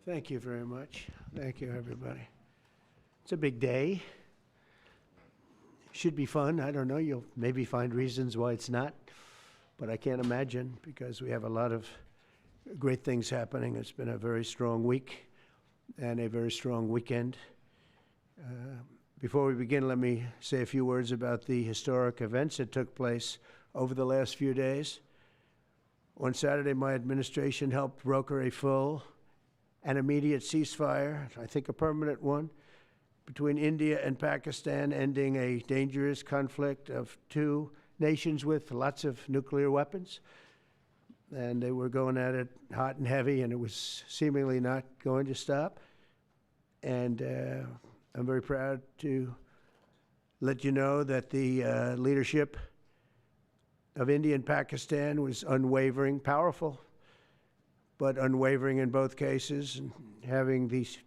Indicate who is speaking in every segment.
Speaker 1: Thank you very much. Thank you, everybody. It's a big day. Should be fun. I don't know. You'll maybe find reasons why it's not, but I can't imagine because we have a lot of great things happening. It's been a very strong week and a very strong weekend. Before we begin, let me say a few words about the historic events that took place over the last few days. On Saturday, my administration helped broker a full and immediate ceasefire, I think a permanent one, between India and Pakistan, ending a dangerous conflict of two nations with lots of nuclear weapons. And they were going at it hot and heavy, and it was seemingly not going to stop. And I'm very proud to let you know that the leadership of India and Pakistan was unwavering, powerful, but unwavering in both cases, and having these,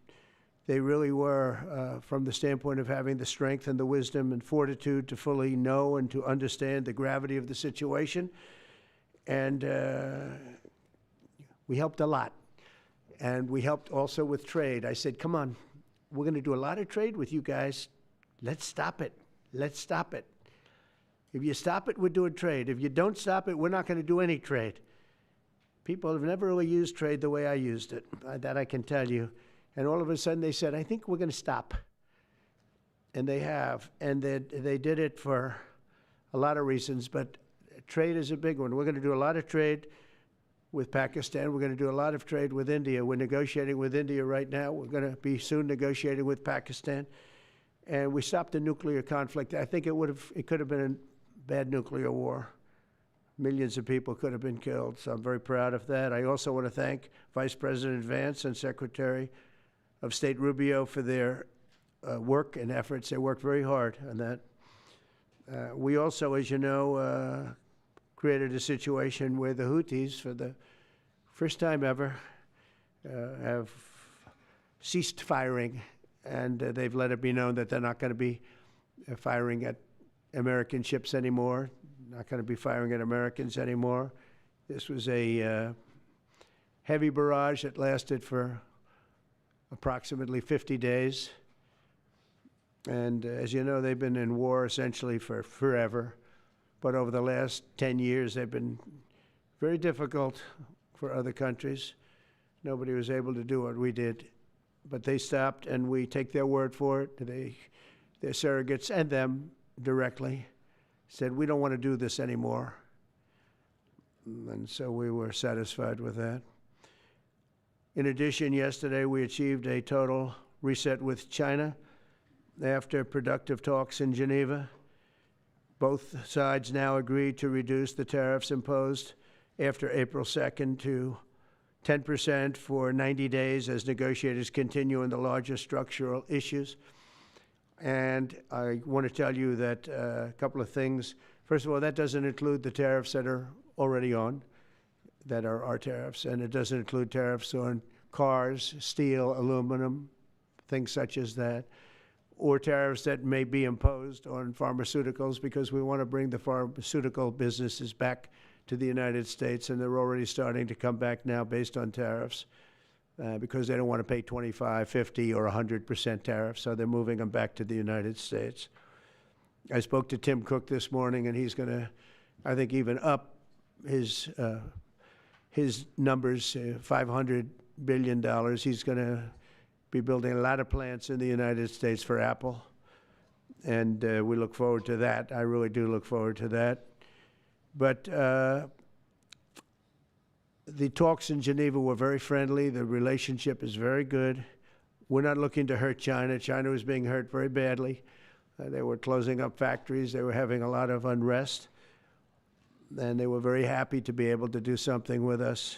Speaker 1: they really were, from the standpoint of having the strength and the wisdom and fortitude to fully know and to understand the gravity of the situation. And we helped a lot. And we helped also with trade. I said, come on, we're going to do a lot of trade with you guys. Let's stop it. Let's stop it. If you stop it, we're doing trade. If you don't stop it, we're not going to do any trade. People have never really used trade the way I used it. That I can tell you. And all of a sudden they said, I think we're going to stop. And they have. And they did it for a lot of reasons, but trade is a big one. We're going to do a lot of trade with Pakistan. We're going to do a lot of trade with India. We're negotiating with India right now. We're going to be soon negotiating with Pakistan. And we stopped the nuclear conflict. I think it could have been a bad nuclear war. Millions of people could have been killed, so I'm very proud of that. I also want to thank Vice President Vance and Secretary of State Rubio for their work and efforts. They worked very hard on that. We also, as you know, created a situation where the Houthis, for the first time ever, have ceased firing, and they've let it be known that they're not going to be firing at American ships anymore, not going to be firing at Americans anymore. This was a heavy barrage that lasted for approximately 50 days. And as you know, they've been in war essentially for forever. But over the last 10 years, they've been very difficult for other countries. Nobody was able to do what we did. But they stopped, and we take their word for it. Their surrogates and them directly said, we don't want to do this anymore. And so we were satisfied with that. In addition, yesterday we achieved a total reset with China after productive talks in Geneva. Both sides now agreed to reduce the tariffs imposed after April 2nd to 10% for 90 days as negotiators continue on the larger structural issues. And I want to tell you that a couple of things. First of all, that doesn't include the tariffs that are already on, that are our tariffs, and it doesn't include tariffs on cars, steel, aluminum, things such as that, or tariffs that may be imposed on pharmaceuticals, because we want to bring the pharmaceutical businesses back to the United States, and they're already starting to come back now based on tariffs. Because they don't want to pay 25, 50, or 100% tariffs, so they're moving them back to the United States. I spoke to Tim Cook this morning, and he's going to, I think, even up his numbers, $500 billion. He's going to be building a lot of plants in the United States for Apple, and we look forward to that. I really do look forward to that. But the talks in Geneva were very friendly. The relationship is very good. We're not looking to hurt China. China was being hurt very badly. They were closing up factories. They were having a lot of unrest. And they were very happy to be able to do something with us.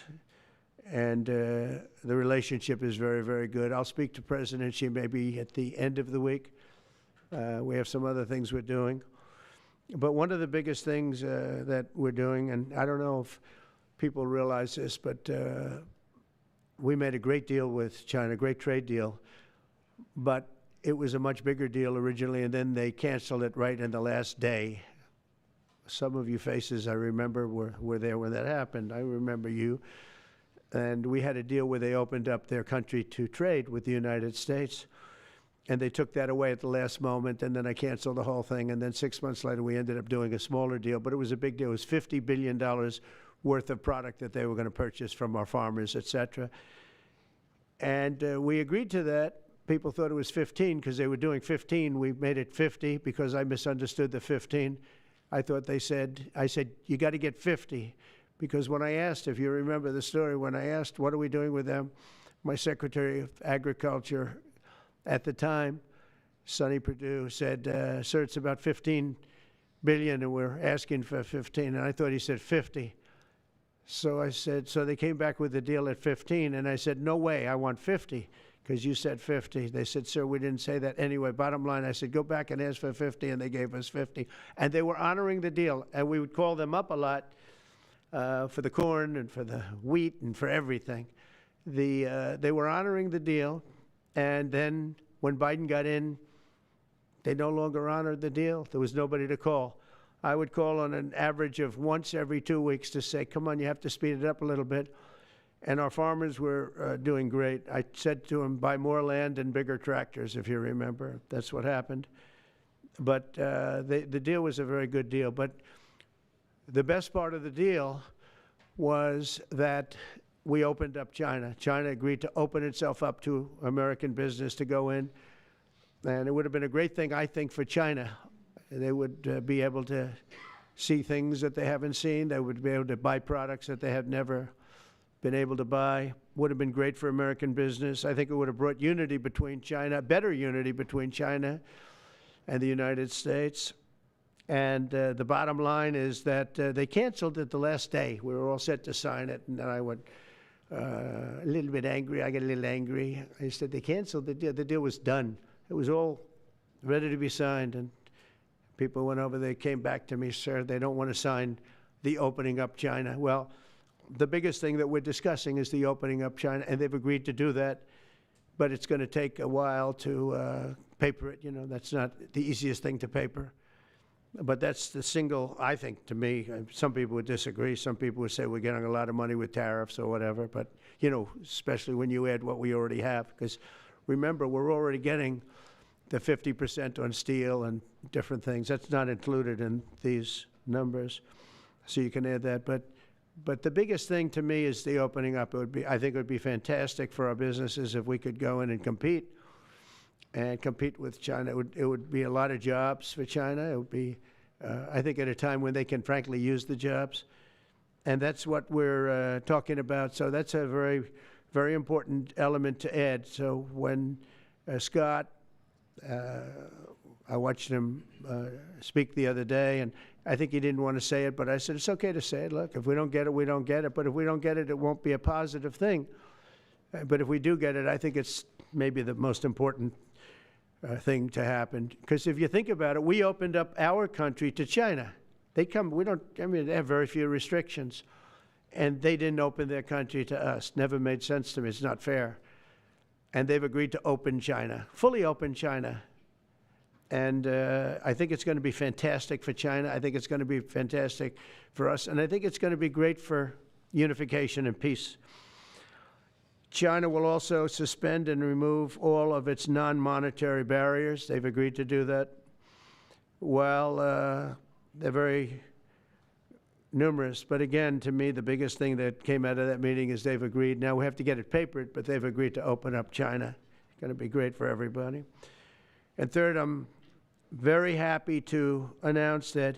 Speaker 1: And the relationship is very, very good. I'll speak to President Xi maybe at the end of the week. We have some other things we're doing. But one of the biggest things that we're doing, and I don't know if people realize this, but we made a great deal with China, a great trade deal, but it was a much bigger deal originally, and then they canceled it right in the last day. Some of you faces I remember were there when that happened. I remember you. And we had a deal where they opened up their country to trade with the United States. And they took that away at the last moment, and then I canceled the whole thing. And then 6 months later, we ended up doing a smaller deal. But it was a big deal. It was $50 billion worth of product that they were going to purchase from our farmers, et cetera. And we agreed to that. People thought it was 15 because they were doing 15. We made it 50 because I misunderstood the 15. I said, you got to get 50. Because when I asked, if you remember the story, when I asked, what are we doing with them? My Secretary of Agriculture at the time, Sonny Perdue, said, sir, it's about 15 billion and we're asking for 15. And I thought he said 50. So I said, so they came back with the deal at 15. And I said, no way, I want 50 because you said 50. They said, sir, we didn't say that. Anyway, bottom line, I said, go back and ask for 50. And they gave us 50. And they were honoring the deal. And we would call them up a lot for the corn and for the wheat and for everything. They were honoring the deal. And then when Biden got in, they no longer honored the deal. There was nobody to call. I would call on an average of once every 2 weeks to say, come on, you have to speed it up a little bit. And our farmers were doing great. I said to them, buy more land and bigger tractors, if you remember. That's what happened. But the deal was a very good deal. But the best part of the deal was that we opened up China. China agreed to open itself up to American business to go in. And it would have been a great thing, I think, for China. They would be able to see things that they haven't seen. They would be able to buy products that they have never been able to buy. Would have been great for American business. I think it would have brought unity between China, better unity between China and the United States. And the bottom line is that they canceled it the last day. We were all set to sign it, and then I went a little bit angry. I got a little angry. I said, they canceled the deal. The deal was done. It was all ready to be signed, and people went over. They came back to me, sir, they don't want to sign the opening up China. Well, the biggest thing that we're discussing is the opening up China, and they've agreed to do that, but it's going to take a while to paper it. You know, that's not the easiest thing to paper. But that's the single, I think, to me, some people would disagree. Some people would say we're getting a lot of money with tariffs or whatever. But, you know, especially when you add what we already have. Because remember, we're already getting the 50% on steel and different things. That's not included in these numbers. So you can add that. But the biggest thing to me is the opening up. I think it would be fantastic for our businesses if we could go in and compete with China. It would be a lot of jobs for China. It would be, I think, at a time when they can frankly use the jobs. And that's what we're talking about. So that's a very, very important element to add. So when Scott, I watched him speak the other day, and I think he didn't want to say it, but I said, it's okay to say it. Look, if we don't get it, we don't get it. But if we don't get it, it won't be a positive thing. But if we do get it, I think it's maybe the most important thing to happen. Because if you think about it, we opened up our country to China. They have very few restrictions. And they didn't open their country to us. Never made sense to me. It's not fair. And they've agreed to open China, fully open China. And I think it's going to be fantastic for China. I think it's going to be fantastic for us. And I think it's going to be great for unification and peace. China will also suspend and remove all of its non-monetary barriers. They've agreed to do that. Well, they're very numerous. But again, to me, the biggest thing that came out of that meeting is they've agreed. Now we have to get it papered, but they've agreed to open up China. It's going to be great for everybody. And third, I'm very happy to announce that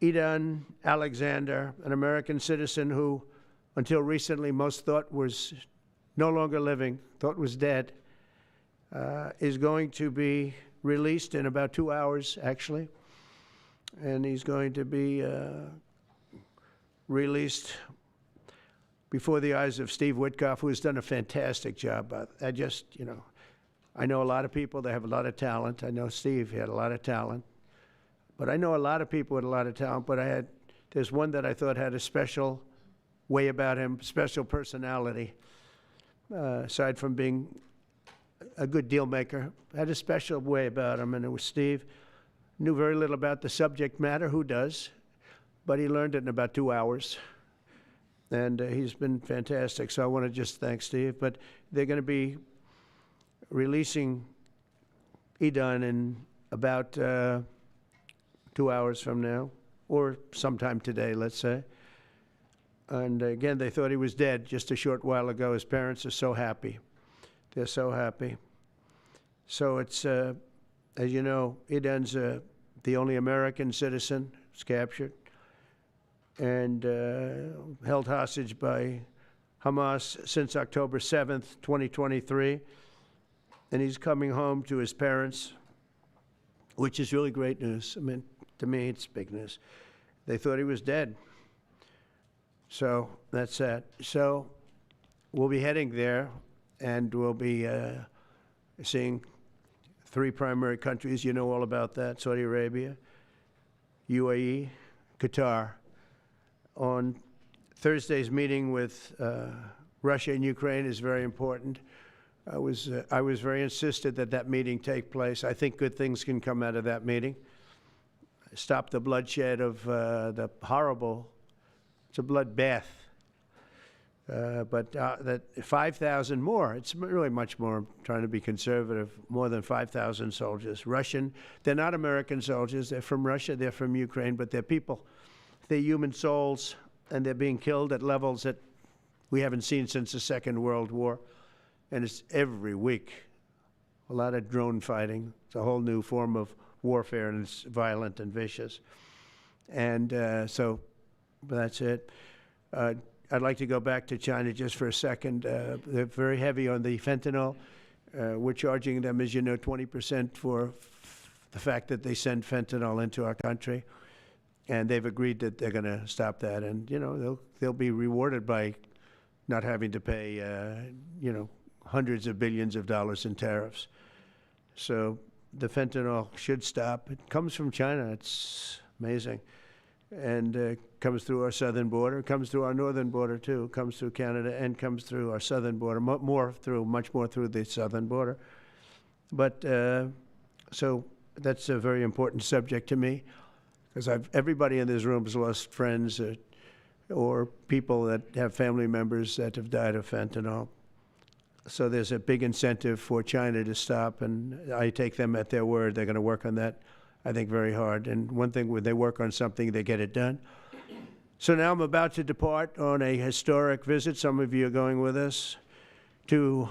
Speaker 1: Idan Alexander, an American citizen who until recently most thought was no longer living, thought was dead, is going to be released in about 2 hours, actually. And he's going to be released before the eyes of Steve Witkoff, who has done a fantastic job. I know a lot of people, they have a lot of talent. I know Steve had a lot of talent. But I know a lot of people with a lot of talent, but there's one that I thought had a special way about him, special personality, aside from being a good deal maker, had a special way about him, and it was Steve. Knew very little about the subject matter, who does, but he learned it in about 2 hours. And he's been fantastic. So I want to just thank Steve. But they're going to be releasing Idan in about 2 hours from now, or sometime today, let's say. And again, they thought he was dead just a short while ago. His parents are so happy. They're so happy. So it's, as you know, Idan's the only American citizen who's captured and held hostage by Hamas since October 7th, 2023. And he's coming home to his parents, which is really great news. I mean, to me, it's big news. They thought he was dead. So that's that. So we'll be heading there, and we'll be seeing 3 primary countries. You know all about that: Saudi Arabia, UAE, Qatar. On Thursday's meeting with Russia and Ukraine is very important. I was very insistent that that meeting take place. I think good things can come out of that meeting. Stop the bloodshed of the horrible, it's a bloodbath. But that 5,000 more, it's really much more, I'm trying to be conservative, more than 5,000 soldiers. Russian, they're not American soldiers, they're from Russia, they're from Ukraine, but they're people. They're human souls, and they're being killed at levels that we haven't seen since the Second World War. And it's every week. A lot of drone fighting. It's a whole new form of warfare, and it's violent and vicious. And so that's it. I'd like to go back to China just for a second. They're very heavy on the fentanyl. We're charging them, as you know, 20% for the fact that they send fentanyl into our country. And they've agreed that they're going to stop that. And, you know, they'll be rewarded by not having to pay, you know, hundreds of billions of dollars in tariffs. So the fentanyl should stop. It comes from China. It's amazing. And comes through our southern border, comes through our northern border too, comes through Canada, and comes through our southern border, much more through the southern border. But so that's a very important subject to me, because everybody in this room has lost friends or people that have family members that have died of fentanyl. So there's a big incentive for China to stop, and I take them at their word. They're going to work on that, I think, very hard. And one thing, when they work on something, they get it done. So now I'm about to depart on a historic visit. Some of you are going with us to,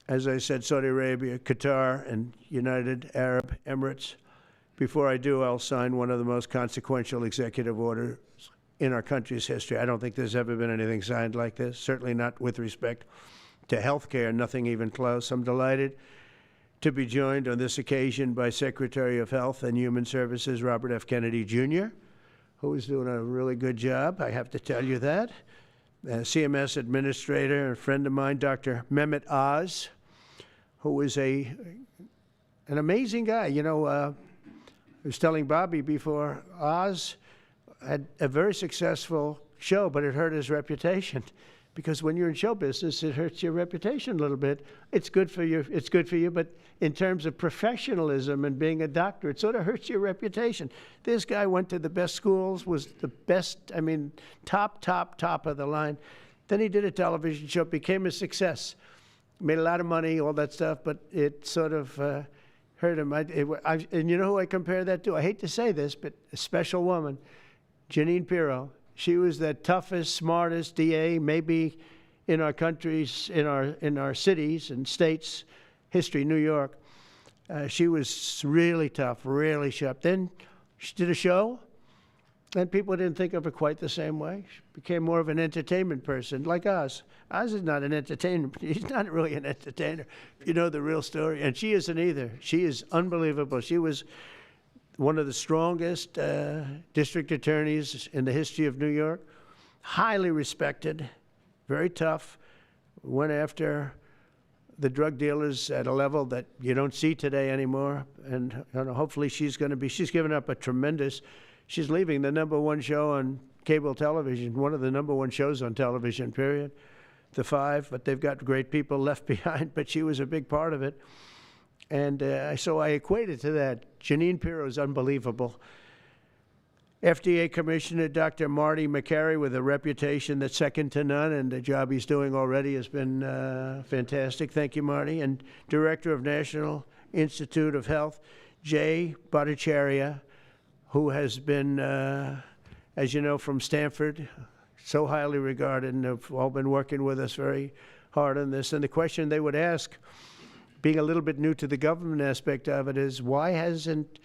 Speaker 1: as I said, Saudi Arabia, Qatar, and United Arab Emirates. Before I do, I'll sign one of the most consequential executive orders in our country's history. I don't think there's ever been anything signed like this, certainly not with respect to health care, nothing even close. I'm delighted to be joined on this occasion by Secretary of Health and Human Services Robert F. Kennedy, Jr., who is doing a really good job, I have to tell you that. CMS Administrator, a friend of mine, Dr. Mehmet Oz, who is an amazing guy. You know, I was telling Bobby before, Oz had a very successful show, but it hurt his reputation. Because when you're in show business, it hurts your reputation a little bit. It's good for you, but in terms of professionalism and being a doctor, it sort of hurts your reputation. This guy went to the best schools, was the best, I mean, top of the line. Then he did a television show, became a success, made a lot of money, all that stuff, but it sort of hurt him. And you know who I compare that to? I hate to say this, but a special woman, Jeanine Pirro. She was the toughest, smartest DA, maybe in our countries, in our cities and states history, New York. She was really tough, really sharp. Then she did a show, and people didn't think of her quite the same way. She became more of an entertainment person, like Oz. Oz is not an entertainer. He's not really an entertainer, if you know the real story. And she isn't either. She is unbelievable. She was one of the strongest district attorneys in the history of New York, highly respected, very tough, went after the drug dealers at a level that you don't see today anymore. And hopefully she's given up she's leaving the #1 show on cable television, one of the #1 shows on television, period, The Five, but they've got great people left behind, but she was a big part of it. And so I equated to that. Jeanine Pirro is unbelievable. FDA Commissioner Dr. Marty McCary, with a reputation that's second to none, and the job he's doing already has been fantastic. Thank you, Marty. And Director of National Institute of Health, Jay Bhattacharya, who has been, as you know, from Stanford, so highly regarded, and have all been working with us very hard on this. And the question they would ask, being a little bit new to the government aspect of it, is why doesn't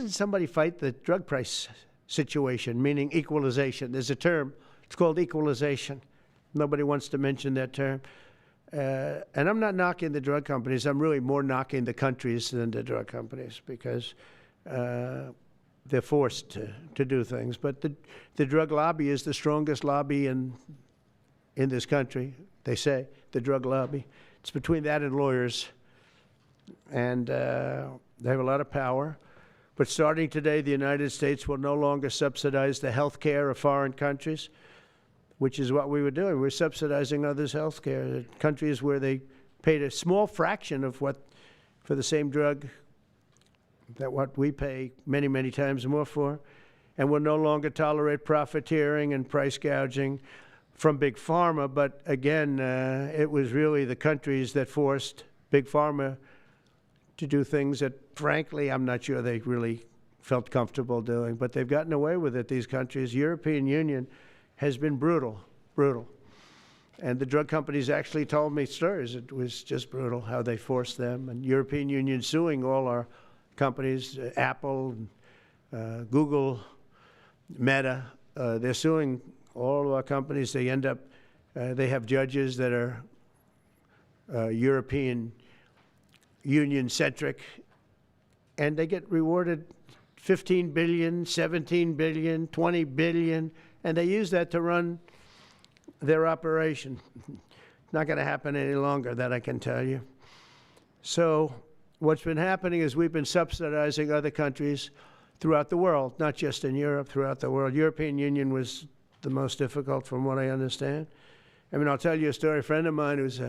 Speaker 1: somebody fight the drug price situation, meaning equalization? There's a term, it's called equalization. Nobody wants to mention that term. And I'm not knocking the drug companies. I'm really more knocking the countries than the drug companies, because they're forced to do things. But the drug lobby is the strongest lobby in this country, they say, the drug lobby. It's between that and lawyers. And they have a lot of power. But starting today, the United States will no longer subsidize the health care of foreign countries, which is what we were doing. We're subsidizing others' health care. Countries where they paid a small fraction of what, for the same drug, that what we pay many, many times more for. And we'll no longer tolerate profiteering and price gouging from Big Pharma. But again, it was really the countries that forced Big Pharma to do things that, frankly, I'm not sure they really felt comfortable doing. But they've gotten away with it, these countries. European Union has been brutal. And the drug companies actually told me stories. It was just brutal how they forced them. And European Union suing all our companies, Apple, Google, Meta. They're suing all of our companies. They end up, they have judges that are European Union-centric, and they get rewarded $15 billion, $17 billion, $20 billion, and they use that to run their operation. Not going to happen any longer, that I can tell you. So what's been happening is we've been subsidizing other countries throughout the world, not just in Europe, throughout the world. European Union was the most difficult, from what I understand. I mean, I'll tell you a story. A friend of mine who's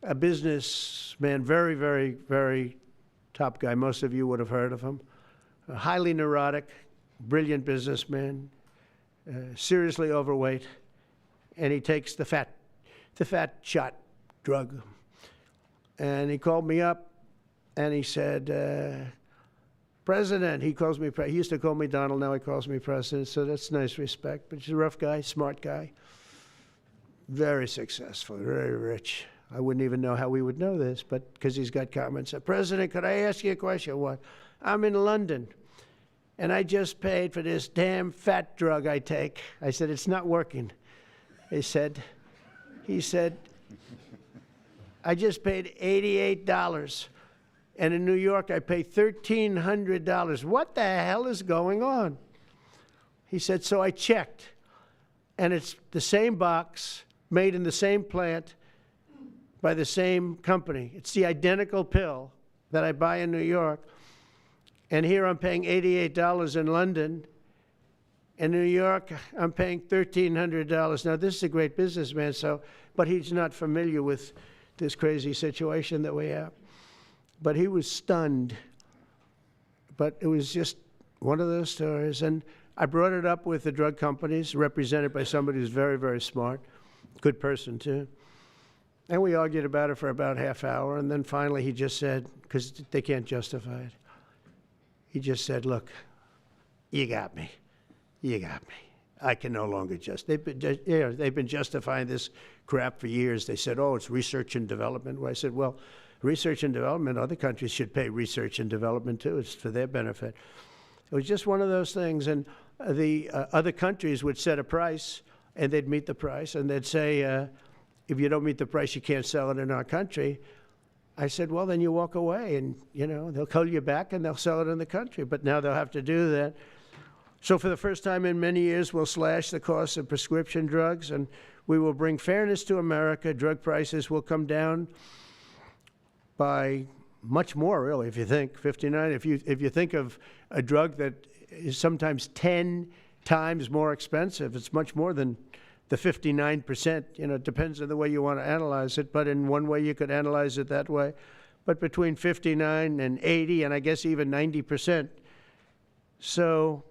Speaker 1: a businessman, very, very, very top guy. Most of you would have heard of him. A highly neurotic, brilliant businessman, seriously overweight, and he takes the fat shot drug. And he called me up, and he said, President, he calls me, he used to call me Donald, now he calls me President, so that's nice respect. But he's a rough guy, smart guy, very successful, very rich. I wouldn't even know how we would know this, but because he's got comments. President, could I ask you a question? What? I'm in London, and I just paid for this damn fat drug I take. I said, it's not working. He said, I just paid $88. And in New York, I pay $1,300. What the hell is going on? He said, so I checked, and it's the same box, made in the same plant, by the same company. It's the identical pill that I buy in New York. And here I'm paying $88 in London. In New York, I'm paying $1,300. Now, this is a great businessman, but he's not familiar with this crazy situation that we have. But he was stunned. But it was just one of those stories. And I brought it up with the drug companies, represented by somebody who's very, very smart, good person too. And we argued about it for about half hour. And then finally he just said, because they can't justify it, he just said, look, you got me. You got me. I can no longer they've been justifying this crap for years. They said, oh, it's research and development. Well, I said, well, research and development, other countries should pay research and development too. It's for their benefit. It was just one of those things. And the other countries would set a price, and they'd meet the price, and they'd say, if you don't meet the price, you can't sell it in our country. I said, well, then you walk away, and they'll call you back, and they'll sell it in the country. But now they'll have to do that. So for the first time in many years, we'll slash the cost of prescription drugs, and we will bring fairness to America. Drug prices will come down by much more, really, if you think 59. If you think of a drug that is sometimes 10 times more expensive, it's much more than the 59%. It depends on the way you want to analyze it, but in one way you could analyze it that way. But between 59 and 80, and I guess even 90%. So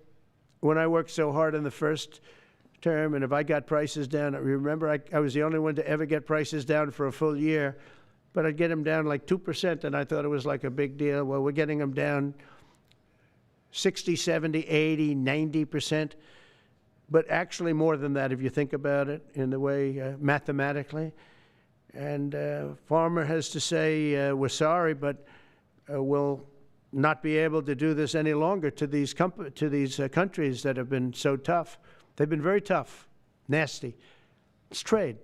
Speaker 1: when I worked so hard in the first term, and if I got prices down, remember I was the only one to ever get prices down for a full year, but I'd get them down like 2%, and I thought it was like a big deal. Well, we're getting them down 60, 70, 80, 90%, but actually more than that if you think about it in the way mathematically. And Farmer has to say, we're sorry, but we'll not be able to do this any longer to these countries that have been so tough. They've been very tough, nasty. It's trade.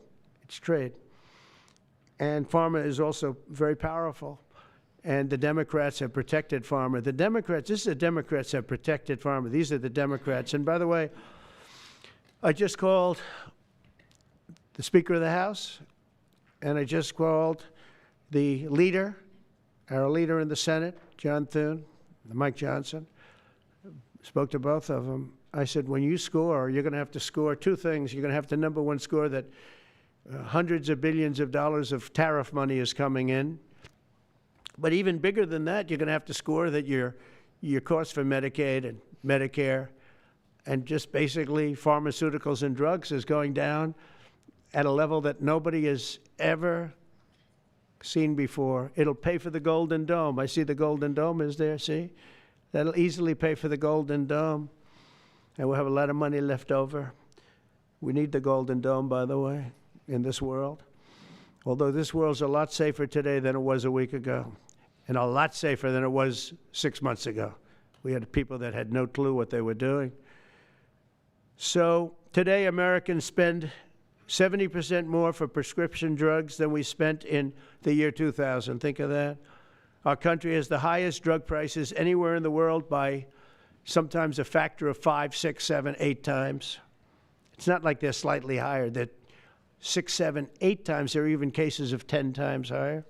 Speaker 1: It's trade. And Farmer is also very powerful. And the Democrats have protected Farmer. The Democrats, this is the Democrats have protected Farmer. These are the Democrats. And by the way, I just called the Speaker of the House, and I just called the leader, our leader in the Senate, John Thune, Mike Johnson. Spoke to both of them. I said, when you score, you're going to have to score two things. You're going to have to, number one, score that hundreds of billions of dollars of tariff money is coming in. But even bigger than that, you're going to have to score that your cost for Medicaid and Medicare and just basically pharmaceuticals and drugs is going down at a level that nobody has ever seen before. It'll pay for the Golden Dome. I see the Golden Dome is there, see? That'll easily pay for the Golden Dome. And we'll have a lot of money left over. We need the Golden Dome, by the way, in this world. Although this world's a lot safer today than it was a week ago, and a lot safer than it was 6 months ago. We had people that had no clue what they were doing. So today Americans spend 70% more for prescription drugs than we spent in the year 2000. Think of that. Our country has the highest drug prices anywhere in the world by sometimes a factor of 5, 6, 7, 8 times. It's not like they're slightly higher. They're 6, 7, 8 times. There are even cases of 10 times higher.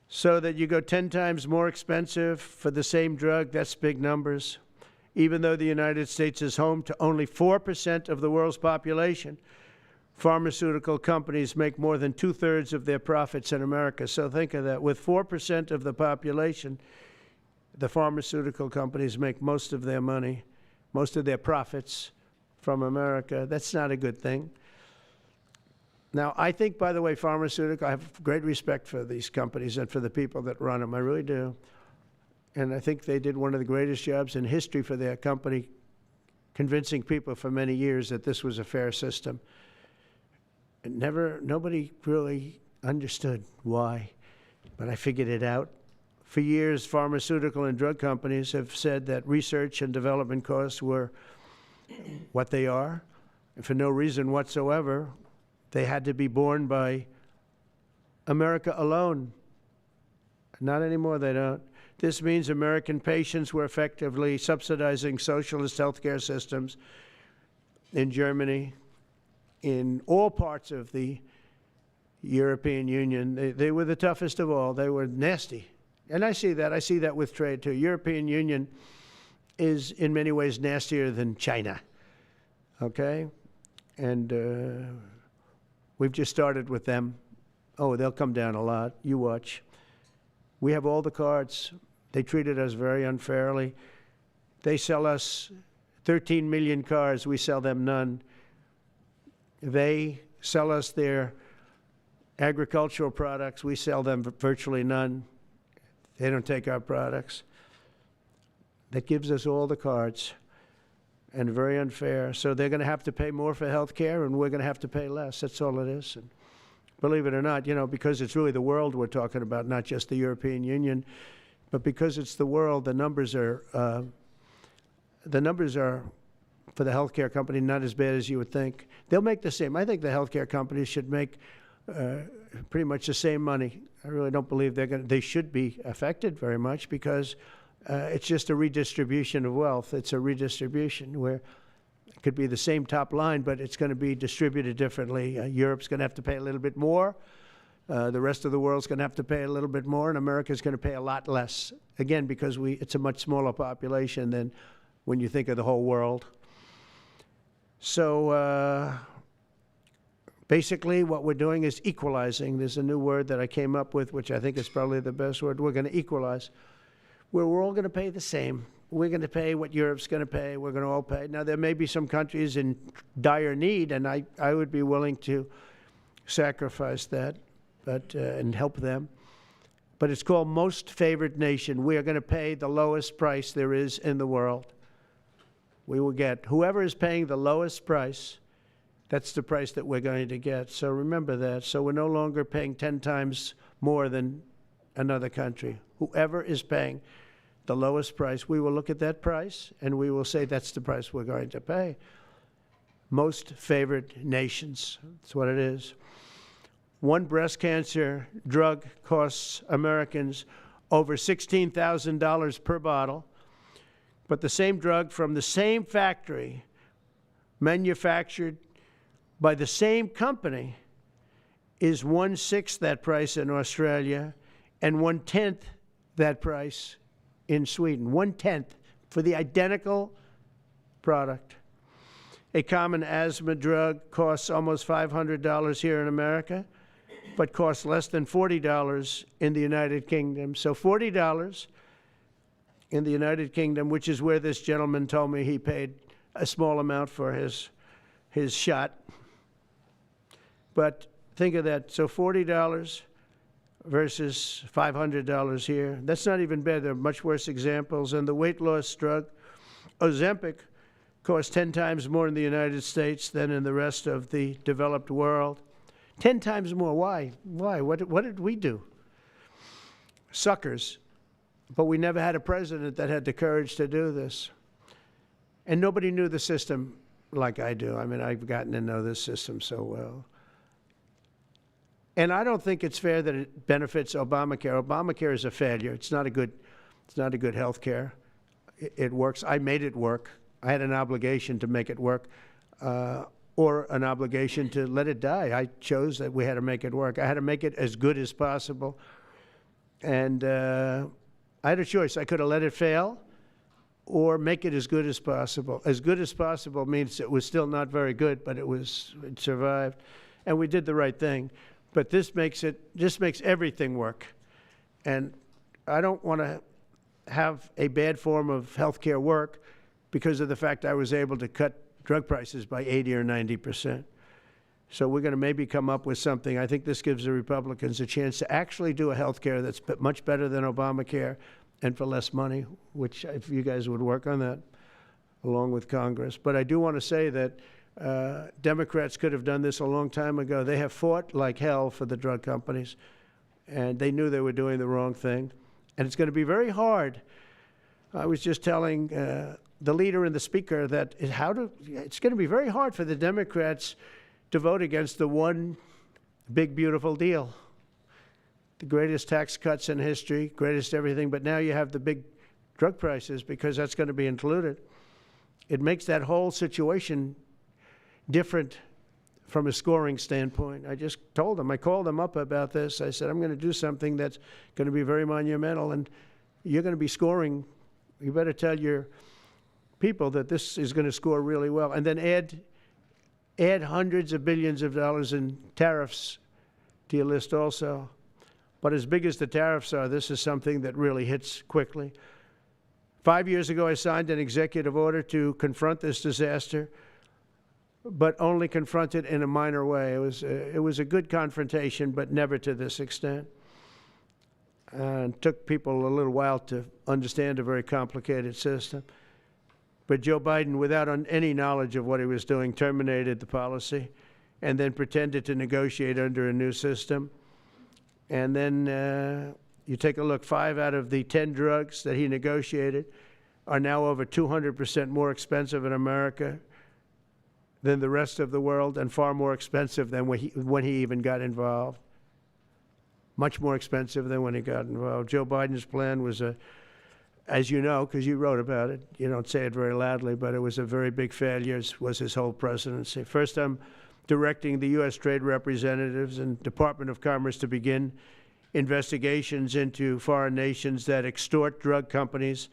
Speaker 1: So that you go 10 times more expensive for the same drug, that's big numbers. Even though the United States is home to only 4% of the world's population, pharmaceutical companies make more than 2/3 of their profits in America. So think of that. With 4% of the population, the pharmaceutical companies make most of their money, most of their profits from America. That's not a good thing. Now, I think, by the way, I have great respect for these companies and for the people that run them. I really do. And I think they did one of the greatest jobs in history for their company, convincing people for many years that this was a fair system. And nobody really understood why, but I figured it out. For years, pharmaceutical and drug companies have said that research and development costs were what they are, and for no reason whatsoever. They had to be borne by America alone. Not anymore, they don't. This means American patients were effectively subsidizing socialist healthcare systems in Germany, in all parts of the European Union. They were the toughest of all. They were nasty. And I see that. I see that with trade, too. European Union is in many ways nastier than China, okay? And we've just started with them. Oh, they'll come down a lot. You watch. We have all the cards. They treated us very unfairly. They sell us 13 million cars. We sell them none. They sell us their agricultural products. We sell them virtually none. They don't take our products. That gives us all the cards, and very unfair. So they're going to have to pay more for health care, and we're going to have to pay less. That's all it is. And believe it or not, because it's really the world we're talking about, not just the European Union, but because it's the world, the numbers are for the healthcare company not as bad as you would think. They'll make the same. I think the healthcare companies should make pretty much the same money. I really don't believe they should be affected very much, because it's just a redistribution of wealth. It's a redistribution where it could be the same top line, but it's going to be distributed differently. Europe's going to have to pay a little bit more. The rest of the world's going to have to pay a little bit more, and America's going to pay a lot less. Again, because it's a much smaller population than when you think of the whole world. So basically what we're doing is equalizing. There's a new word that I came up with, which I think is probably the best word. We're going to equalize, where we're all going to pay the same. we're going to pay what Europe's going to pay. We're going to all pay. Now, there may be some countries in dire need, and I would be willing to sacrifice that and help them. But it's called most favored nation. We are going to pay the lowest price there is in the world. We will get whoever is paying the lowest price, that's the price that we're going to get. So remember that. So we're no longer paying 10 times more than another country. Whoever is paying the lowest price, we will look at that price and we will say that's the price we're going to pay. Most favored nations, that's what it is. One breast cancer drug costs Americans over $16,000 per bottle, but the same drug from the same factory, manufactured by the same company, is 1/6 that price in Australia and 1/10 that price in Sweden. 1/10 for the identical product. A common asthma drug costs almost $500 here in America, but costs less than $40 in the United Kingdom. So $40 in the United Kingdom, which is where this gentleman told me he paid a small amount for his shot. But think of that. So $40 versus $500 here. That's not even bad. There are much worse examples. And the weight loss drug, Ozempic, costs 10 times more in the United States than in the rest of the developed world. 10 times more. Why? Why? What did we do? Suckers. But we never had a president that had the courage to do this. And nobody knew the system like I do. I mean, I've gotten to know this system so well. And I don't think it's fair that it benefits Obamacare. Obamacare is a failure. It's not a good health care. It works. I made it work. I had an obligation to make it work, or an obligation to let it die. I chose that we had to make it work. I had to make it as good as possible. And I had a choice. I could have let it fail or make it as good as possible. As good as possible means it was still not very good, but it survived. And we did the right thing. But this makes everything work. And I don't want to have a bad form of health care work because of the fact I was able to cut drug prices by 80 or 90%. So we're going to maybe come up with something. I think this gives the Republicans a chance to actually do a health care that's much better than Obamacare and for less money, which if you guys would work on that along with Congress. But I do want to say that Democrats could have done this a long time ago. They have fought like hell for the drug companies, and they knew they were doing the wrong thing. And it's going to be very hard. I was just telling the leader and the speaker that it's going to be very hard for the Democrats to vote against the one big, beautiful deal. The greatest tax cuts in history, greatest everything, but now you have the big drug prices because that's going to be included. It makes that whole situation different from a scoring standpoint. I just told them, I called them up about this. I said, I'm going to do something that's going to be very monumental, and you're going to be scoring. You better tell your people that this is going to score really well. And then add hundreds of billions of dollars in tariffs to your list also. But as big as the tariffs are, this is something that really hits quickly. 5 years ago, I signed an executive order to confront this disaster, but only confront it in a minor way. It was a good confrontation, but never to this extent. And it took people a little while to understand a very complicated system. But Joe Biden, without any knowledge of what he was doing, terminated the policy and then pretended to negotiate under a new system. And then you take a look, 5 out of the 10 drugs that he negotiated are now over 200% more expensive in America than the rest of the world, and far more expensive than when he even got involved. Much more expensive than when he got involved. Joe Biden's plan was as you know, because you wrote about it, you don't say it very loudly, but it was a very big failure, was his whole presidency. First, I'm directing the U.S. trade representatives and Department of Commerce to begin investigations into foreign nations that extort drug companies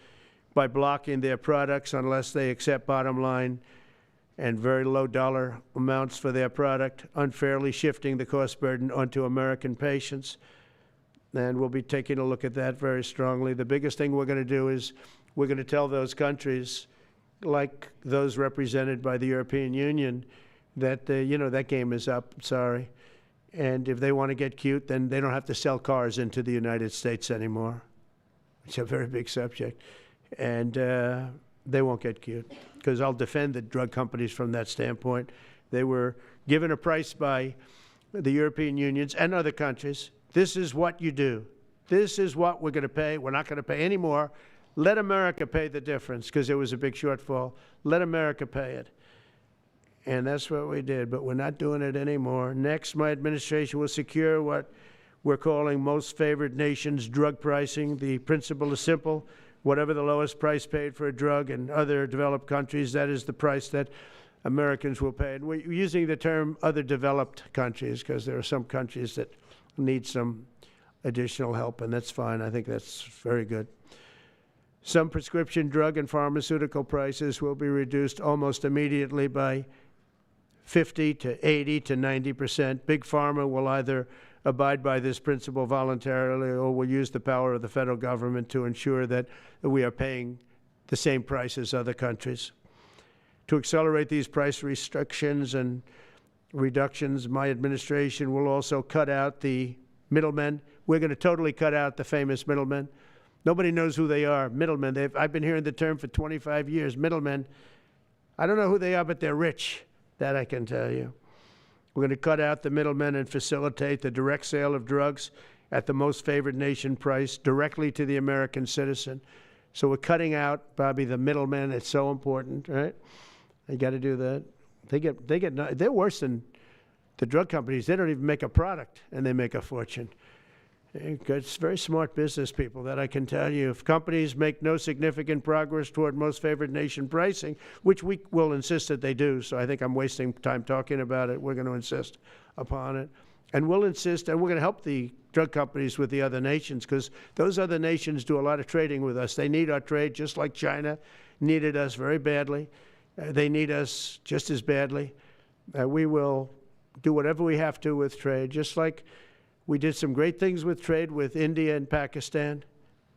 Speaker 1: by blocking their products unless they accept bottom line and very low dollar amounts for their product, unfairly shifting the cost burden onto American patients. and we'll be taking a look at that very strongly. The biggest thing we're going to do is we're going to tell those countries, like those represented by the European Union, that, that game is up, sorry. And if they want to get cute, then they don't have to sell cars into the United States anymore. It's a very big subject. And they won't get cute, because I'll defend the drug companies from that standpoint. They were given a price by the European unions and other countries. This is what you do. This is what we're going to pay. We're not going to pay any more. Let America pay the difference, because there was a big shortfall. Let America pay it. And that's what we did, but we're not doing it anymore. Next, my administration will secure what we're calling most favored nations drug pricing. The principle is simple. Whatever the lowest price paid for a drug in other developed countries, that is the price that Americans will pay. And we're using the term other developed countries because there are some countries that need some additional help, and that's fine. I think that's very good. Some prescription drug and pharmaceutical prices will be reduced almost immediately by 50 to 80 to 90%. Big Pharma will either abide by this principle voluntarily or will use the power of the federal government to ensure that we are paying the same price as other countries. To accelerate these price restrictions and reductions, my administration will also cut out the middlemen. We're going to totally cut out the famous middlemen. Nobody knows who they are, middlemen. I've been hearing the term for 25 years, middlemen. I don't know who they are, but they're rich. That I can tell you. We're going to cut out the middlemen and facilitate the direct sale of drugs at the most favored nation price directly to the American citizen. So we're cutting out, Bobby, the middlemen. It's so important, right? You got to do that. They're worse than the drug companies. They don't even make a product, and they make a fortune. It's very smart business people, that I can tell you. If companies make no significant progress toward most favored nation pricing, which we will insist that they do, so I think I'm wasting time talking about it. We're going to insist upon it. And we'll insist, and we're going to help the drug companies with the other nations, because those other nations do a lot of trading with us. They need our trade, just like China needed us very badly. They need us just as badly. We will do whatever we have to with trade, just like we did some great things with trade with India and Pakistan.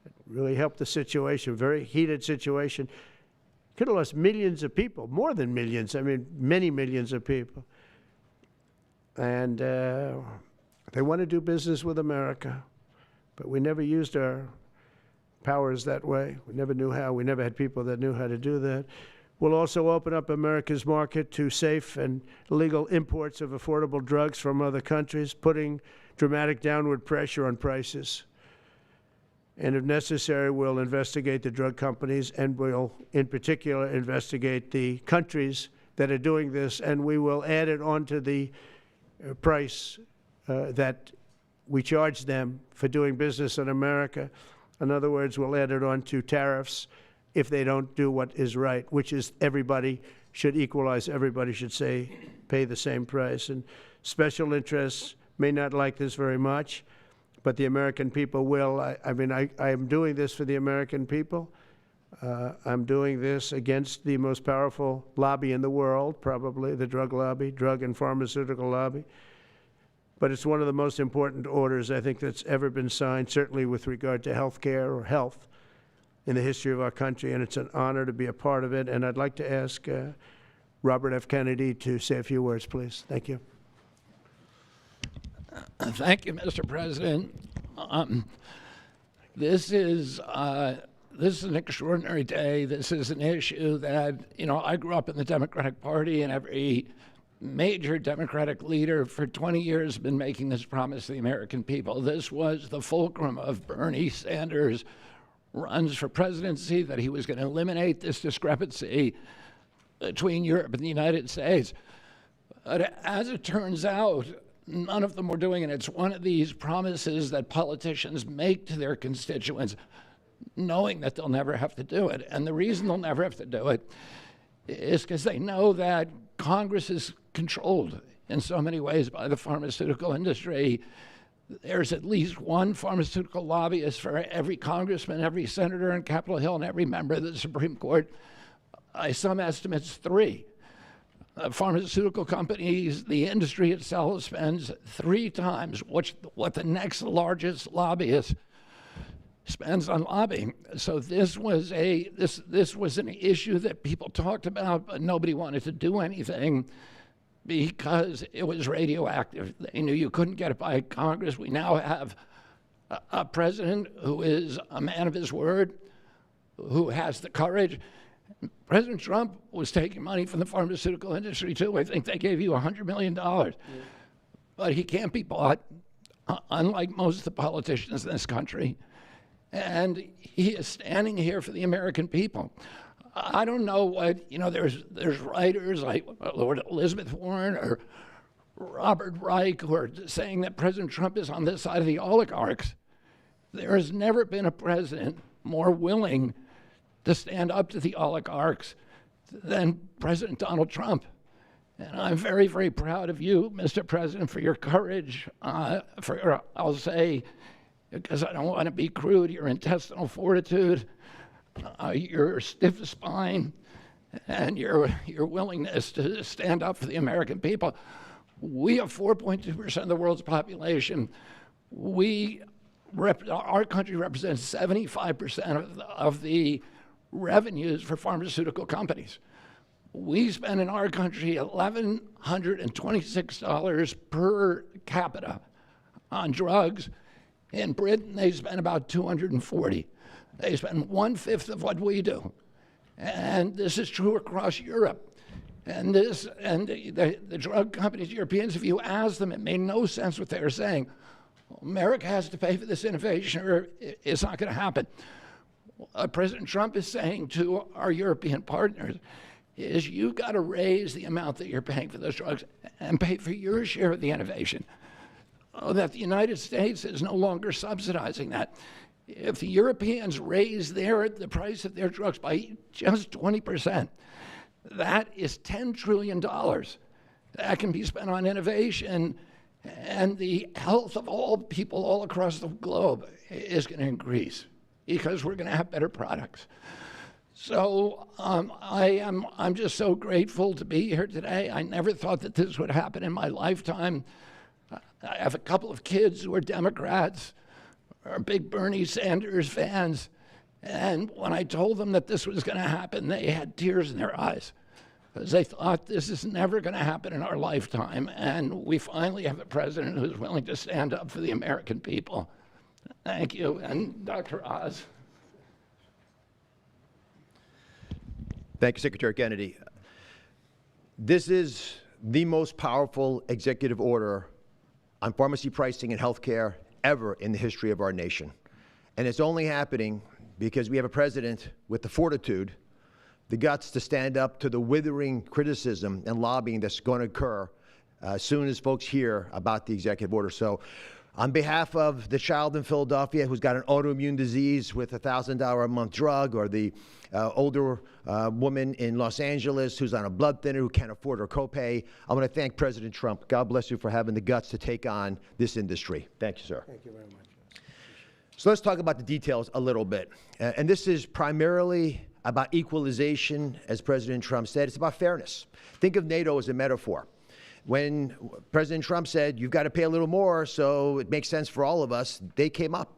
Speaker 1: It really helped the situation, very heated situation. Could have lost millions of people, more than millions. I mean, many millions of people. And they want to do business with America, but we never used our powers that way. We never knew how. We never had people that knew how to do that. We'll also open up America's market to safe and legal imports of affordable drugs from other countries, putting dramatic downward pressure on prices. And if necessary, we'll investigate the drug companies, and we'll, in particular, investigate the countries that are doing this, and we will add it onto the price that we charge them for doing business in America. In other words, we'll add it onto tariffs if they don't do what is right, which is everybody should equalize. Everybody should pay the same price. And special interests may not like this very much, but the American people will. I am doing this for the American people. I'm doing this against the most powerful lobby in the world, probably the drug lobby, drug and pharmaceutical lobby. But it's one of the most important orders, I think, that's ever been signed, certainly with regard to health care or health in the history of our country, and it's an honor to be a part of it. And I'd like to ask Robert F. Kennedy to say a few words, please. Thank you.
Speaker 2: Thank you, Mr. President. This is an extraordinary day. This is an issue that, I grew up in the Democratic Party, and every major Democratic leader for 20 years has been making this promise to the American people. This was the fulcrum of Bernie Sanders' runs for presidency, that he was going to eliminate this discrepancy between Europe and the United States. But as it turns out, none of them were doing it. It's one of these promises that politicians make to their constituents, knowing that they'll never have to do it. And the reason they'll never have to do it is because they know that Congress is controlled in so many ways by the pharmaceutical industry. There's at least one pharmaceutical lobbyist for every congressman, every senator on Capitol Hill, and every member of the Supreme Court. By some estimates, 3. pharmaceutical companies, the industry itself spends 3 times what the next largest lobbyist spends on lobbying. So this was an issue that people talked about, but nobody wanted to do anything because it was radioactive. They knew you couldn't get it by Congress. We now have a president who is a man of his word, who has the courage. President Trump was taking money from the pharmaceutical industry too. I think they gave you $100 million. Yeah. But he can't be bought, unlike most of the politicians in this country. And he is standing here for the American people. I don't know what, there's writers like Lord Elizabeth Warren or Robert Reich who are saying that President Trump is on this side of the oligarchs. There has never been a president more willing to stand up to the oligarchs than President Donald Trump. And I'm very, very proud of you, Mr. President, for your courage, I'll say, because I don't want to be crude, your intestinal fortitude, your stiff spine, and your willingness to stand up for the American people. We have 4.2% of the world's population. Our country represents 75% of the revenues for pharmaceutical companies. We spend in our country $1,126 per capita on drugs. In Britain, they spend about $240. They spend 1/5 of what we do. And this is true across Europe. And the drug companies, Europeans, if you ask them, it made no sense what they were saying. America has to pay for this innovation or it's not going to happen. What President Trump is saying to our European partners is you've got to raise the amount that you're paying for those drugs and pay for your share of the innovation. That the United States is no longer subsidizing that. If the Europeans raise the price of their drugs by just 20%, that is $10 trillion that can be spent on innovation, and the health of all people all across the globe is going to increase because we're going to have better products. So I'm just so grateful to be here today. I never thought that this would happen in my lifetime. I have a couple of kids who are Democrats, are big Bernie Sanders fans, and when I told them that this was going to happen, they had tears in their eyes because they thought this is never going to happen in our lifetime, and we finally have a president who's willing to stand up for the American people. Thank you, and Dr. Oz.
Speaker 3: Thank you, Secretary Kennedy. This is the most powerful executive order on pharmacy pricing and health care ever in the history of our nation. And it's only happening because we have a president with the fortitude, the guts to stand up to the withering criticism and lobbying that's going to occur as soon as folks hear about the executive order. So on behalf of the child in Philadelphia who's got an autoimmune disease with a $1,000 a month drug, or the older woman in Los Angeles who's on a blood thinner who can't afford her copay, I want to thank President Trump. God bless you for having the guts to take on this industry. Thank you, sir.
Speaker 1: Thank you very much.
Speaker 3: So let's talk about the details a little bit. And this is primarily about equalization, as President Trump said. It's about fairness. Think of NATO as a metaphor. When President Trump said, you've got to pay a little more so it makes sense for all of us, they came up.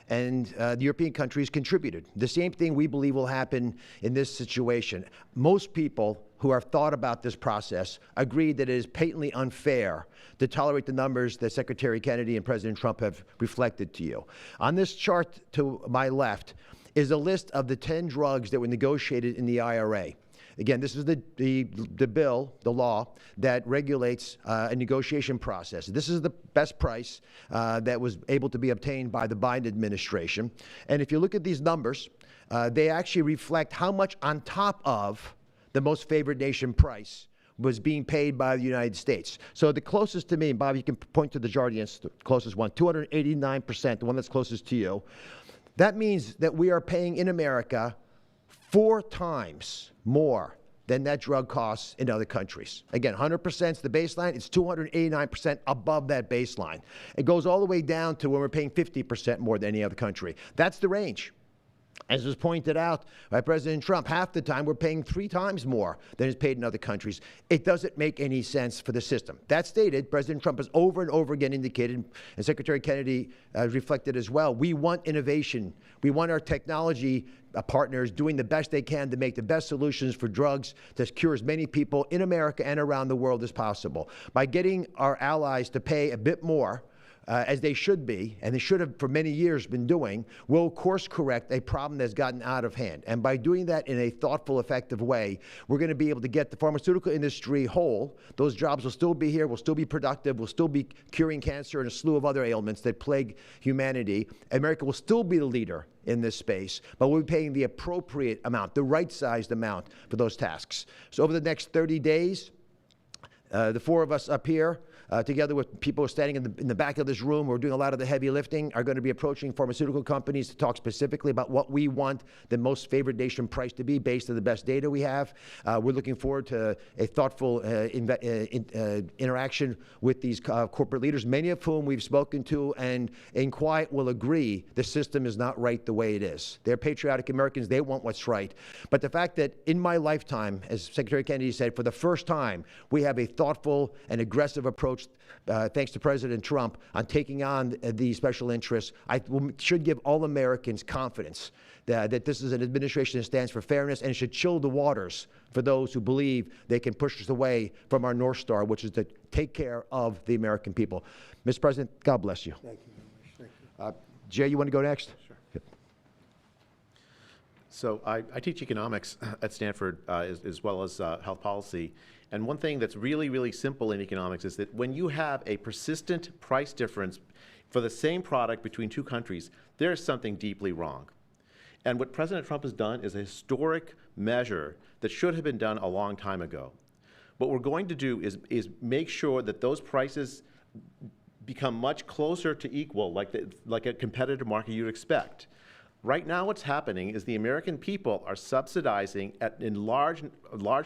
Speaker 3: And the European countries contributed. The same thing we believe will happen in this situation. Most people who have thought about this process agree that it is patently unfair to tolerate the numbers that Secretary Kennedy and President Trump have reflected to you. On this chart to my left is a list of the 10 drugs that were negotiated in the IRA. Again, this is the bill, the law, that regulates a negotiation process. This is the best price that was able to be obtained by the Biden administration. And if you look at these numbers, they actually reflect how much on top of the most favored nation price was being paid by the United States. So the closest to me, and Bob, you can point to the Jardiance, the closest one, 289%, the one that's closest to you. That means that we are paying in America 4 times more than that drug costs in other countries. Again, 100% is the baseline. It's 289% above that baseline. It goes all the way down to when we're paying 50% more than any other country. That's the range. As was pointed out by President Trump, half the time we're paying 3 times more than is paid in other countries. It doesn't make any sense for the system. That stated, President Trump has over and over again indicated, and Secretary Kennedy reflected as well, we want innovation. We want our technology partners doing the best they can to make the best solutions for drugs to cure as many people in America and around the world as possible. By getting our allies to pay a bit more, as they should be, and they should have for many years been doing, will course correct a problem that's gotten out of hand. And by doing that in a thoughtful, effective way, we're going to be able to get the pharmaceutical industry whole. Those jobs will still be here, will still be productive, will still be curing cancer and a slew of other ailments that plague humanity. America will still be the leader in this space, but we'll be paying the appropriate amount, the right-sized amount for those tasks. So over the next 30 days, the 4 of us up here, together with people standing in the back of this room who are doing a lot of the heavy lifting, are going to be approaching pharmaceutical companies to talk specifically about what we want the most favored nation price to be based on the best data we have. We're looking forward to a thoughtful interaction with these corporate leaders, many of whom we've spoken to and in quiet will agree the system is not right the way it is. They're patriotic Americans. They want what's right. But the fact that in my lifetime, as Secretary Kennedy said, for the first time, we have a thoughtful and aggressive approach thanks to President Trump, on taking on the special interests, should give all Americans confidence that this is an administration that stands for fairness and should chill the waters for those who believe they can push us away from our North Star, which is to take care of the American people. Mr. President, God bless you.
Speaker 1: Thank you very much. Thank you.
Speaker 3: Jay, you want to go next?
Speaker 4: Sure. Good. So I teach economics at Stanford as well as health policy. And one thing that's really, really simple in economics is that when you have a persistent price difference for the same product between 2 countries, there is something deeply wrong. And what President Trump has done is a historic measure that should have been done a long time ago. What we're going to do is make sure that those prices become much closer to equal, like a competitive market you'd expect. Right now what's happening is the American people are subsidizing in large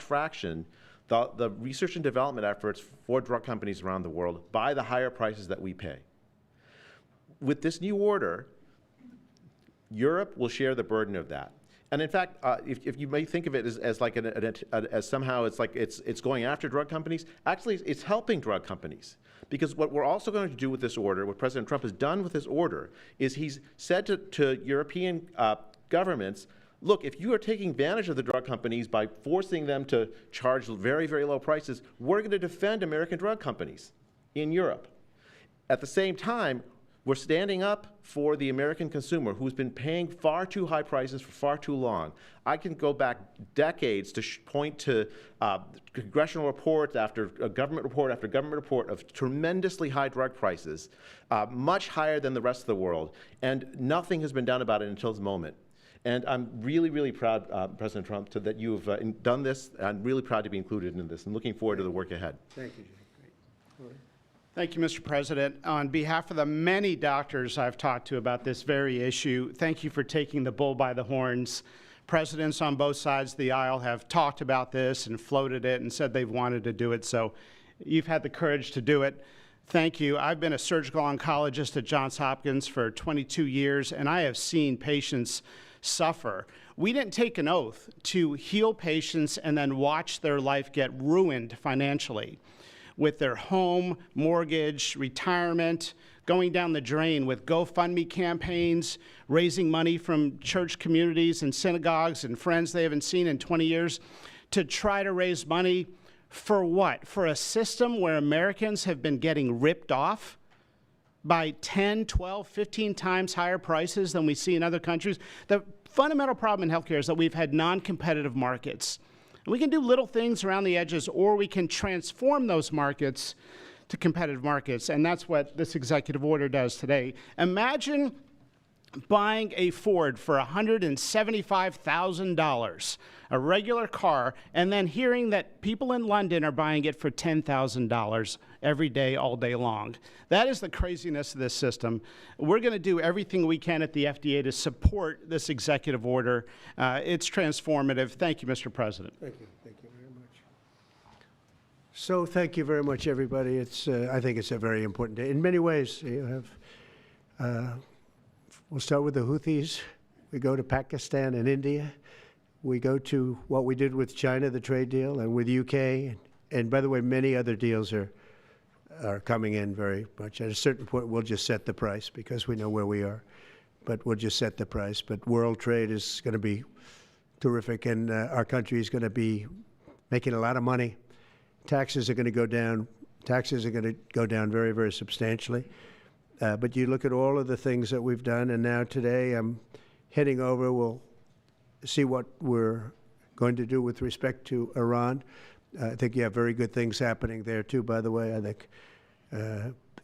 Speaker 4: fraction the research and development efforts for drug companies around the world by the higher prices that we pay. With this new order, Europe will share the burden of that. And in fact, if you may think of it as like as somehow it's like it's going after drug companies, actually it's helping drug companies. Because what we're also going to do with this order, what President Trump has done with this order, is he's said to European governments, look, if you are taking advantage of the drug companies by forcing them to charge very, very low prices, we're going to defend American drug companies in Europe. At the same time, we're standing up for the American consumer who's been paying far too high prices for far too long. I can go back decades to point to congressional reports after government report after government report of tremendously high drug prices, much higher than the rest of the world, and nothing has been done about it until this moment. And I'm really, really proud, President Trump, that you've done this. I'm really proud to be included in this and looking forward to the work ahead.
Speaker 1: Thank you, Jay. Great. All right.
Speaker 5: Thank you, Mr. President. On behalf of the many doctors I've talked to about this very issue, thank you for taking the bull by the horns. Presidents on both sides of the aisle have talked about this and floated it and said they've wanted to do it, so you've had the courage to do it. Thank you. I've been a surgical oncologist at Johns Hopkins for 22 years, and I have seen patients suffer. We didn't take an oath to heal patients and then watch their life get ruined financially with their home, mortgage, retirement, going down the drain with GoFundMe campaigns, raising money from church communities and synagogues and friends they haven't seen in 20 years to try to raise money for what? For a system where Americans have been getting ripped off by 10, 12, 15 times higher prices than we see in other countries. The fundamental problem in healthcare is that we've had non-competitive markets. We can do little things around the edges, or we can transform those markets to competitive markets, and that's what this executive order does today. Imagine buying a Ford for $175,000, a regular car, and then hearing that people in London are buying it for $10,000 every day, all day long. That is the craziness of this system. We're going to do everything we can at the FDA to support this executive order. It's transformative. Thank you, Mr. President.
Speaker 1: Thank you. Thank you very much. So thank you very much, everybody. I think it's a very important day. In many ways, you have, we'll start with the Houthis. We go to Pakistan and India. We go to what we did with China, the trade deal, and with UK. And by the way, many other deals are coming in very much. At a certain point, we'll just set the price because we know where we are. But we'll just set the price. But world trade is going to be terrific, and our country is going to be making a lot of money. Taxes are going to go down. Taxes are going to go down very, very substantially. But you look at all of the things that we've done, and now today I'm heading over. We'll see what we're going to do with respect to Iran. I think you have very good things happening there, too, by the way. I think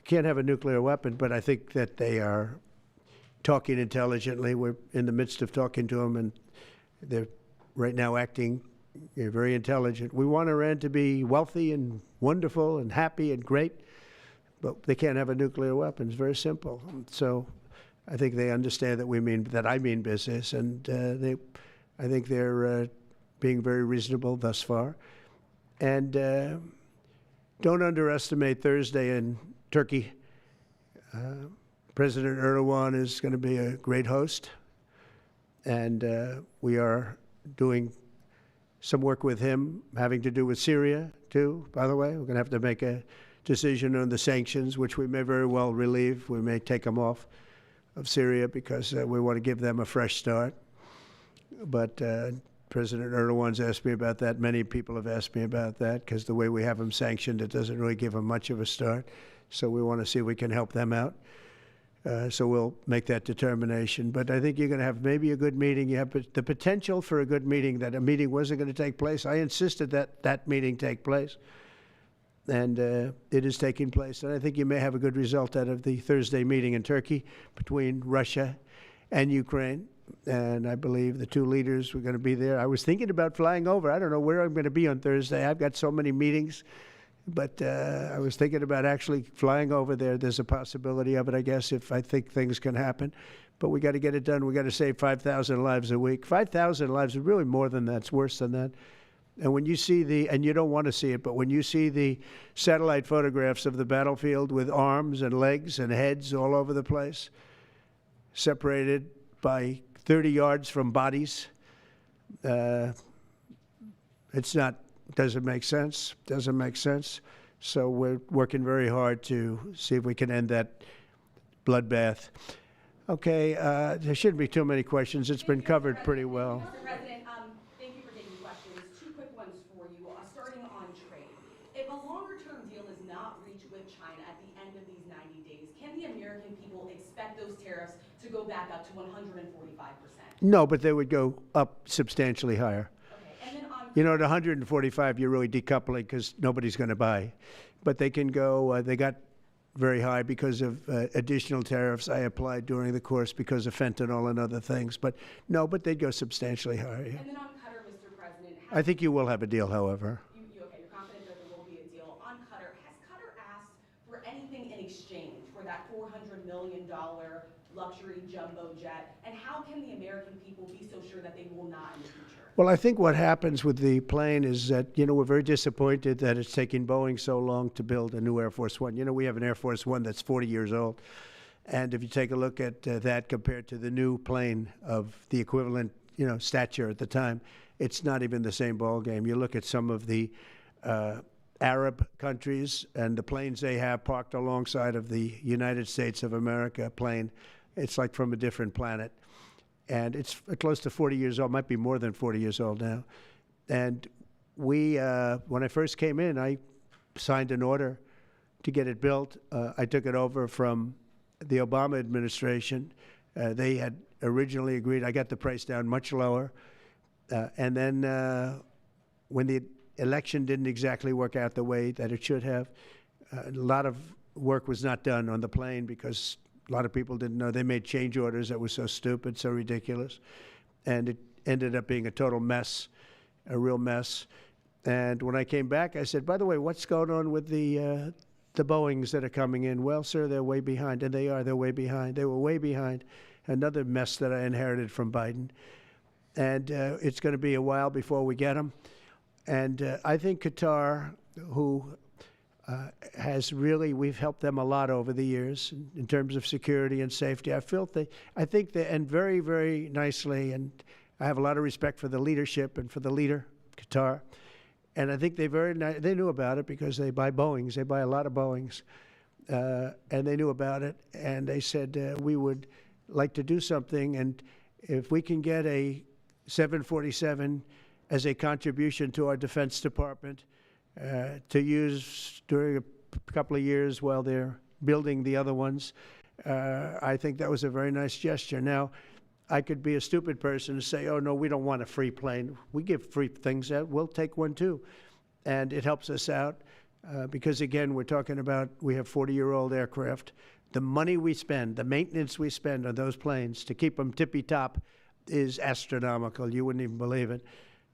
Speaker 1: can't have a nuclear weapon, but I think that they are talking intelligently. We're in the midst of talking to them, and they're right now acting very intelligent. We want Iran to be wealthy and wonderful and happy and great, but they can't have a nuclear weapon. It's very simple. So I think they understand that I mean business, and I think they're being very reasonable thus far. And don't underestimate Thursday in Turkey. President Erdogan is going to be a great host, and we are doing some work with him having to do with Syria, too, by the way. We're going to have to make a decision on the sanctions, which we may very well relieve. We may take them off of Syria because we want to give them a fresh start. But President Erdogan's asked me about that. Many people have asked me about that because the way we have them sanctioned, it doesn't really give them much of a start. So we want to see if we can help them out. So we'll make that determination. But I think you're going to have maybe a good meeting. You have the potential for a good meeting, that a meeting wasn't going to take place. I insisted that that meeting take place. And it is taking place. And I think you may have a good result out of the Thursday meeting in Turkey between Russia and Ukraine. And I believe the two leaders were going to be there. I was thinking about flying over. I don't know where I'm going to be on Thursday. I've got so many meetings. But I was thinking about actually flying over there. There's a possibility of it, I guess, if I think things can happen. But we got to get it done. We got to save 5,000 lives a week. 5,000 lives is really more than that. It's worse than that. And when you see and you don't want to see it, but when you see the satellite photographs of the battlefield with arms and legs and heads all over the place, separated by 30 yards from bodies, doesn't make sense. Doesn't make sense. So we're working very hard to see if we can end that bloodbath. Okay, there shouldn't be too many questions. It's been covered pretty well.
Speaker 6: Mr. President, thank you for taking questions. Two quick ones for you, starting on trade. If a longer-term deal is not reached with China at the end of these 90 days, can the American people expect those tariffs to go back up to 145%?
Speaker 1: No, but they would go up substantially higher.
Speaker 6: Okay, and then on
Speaker 1: You know, at 145, you're really decoupling because nobody's going to buy. But they can go, they got very high because of additional tariffs I applied during the course because of fentanyl and other things. But no, but they'd go substantially higher. Yeah.
Speaker 6: And then on Qatar, Mr. President,
Speaker 1: I think you will have a deal, however.
Speaker 6: you're confident that there will be a deal. On Qatar, has Qatar asked for anything in exchange for that $400 million luxury jumbo jet? And how can the American people be so sure that they will not in the future?
Speaker 1: Well, I think what happens with the plane is that, we're very disappointed that it's taking Boeing so long to build a new Air Force One. We have an Air Force One that's 40 years old. And if you take a look at that compared to the new plane of the equivalent, stature at the time, it's not even the same ballgame. You look at some of the Arab countries and the planes they have parked alongside of the United States of America plane, it's like from a different planet. And it's close to 40 years old, might be more than 40 years old now. And we, when I first came in, I signed an order to get it built. I took it over from the Obama administration. They had originally agreed. I got the price down much lower. And then when the election didn't exactly work out the way that it should have, a lot of work was not done on the plane because a lot of people didn't know. They made change orders that were so stupid, so ridiculous. And it ended up being a total mess, a real mess. And when I came back, I said, by the way, what's going on with the Boeings that are coming in? Well, sir, they're way behind. And they are. They're way behind. They were way behind. Another mess that I inherited from Biden. And it's going to be a while before we get them. And I think Qatar, who has really, we've helped them a lot over the years in terms of security and safety. I think they, and very, very nicely, and I have a lot of respect for the leadership and for the leader, Qatar. And I think they knew about it because they buy Boeings. They buy a lot of Boeings. And they knew about it. And they said, we would like to do something. And if we can get a 747 as a contribution to our Defense Department to use during a couple of years while they're building the other ones, I think that was a very nice gesture. Now, I could be a stupid person and say, oh, no, we don't want a free plane. We give free things out. We'll take one, too. And it helps us out because, again, we're talking about we have 40-year-old aircraft. The money we spend, the maintenance we spend on those planes to keep them tippy-top is astronomical. You wouldn't even believe it.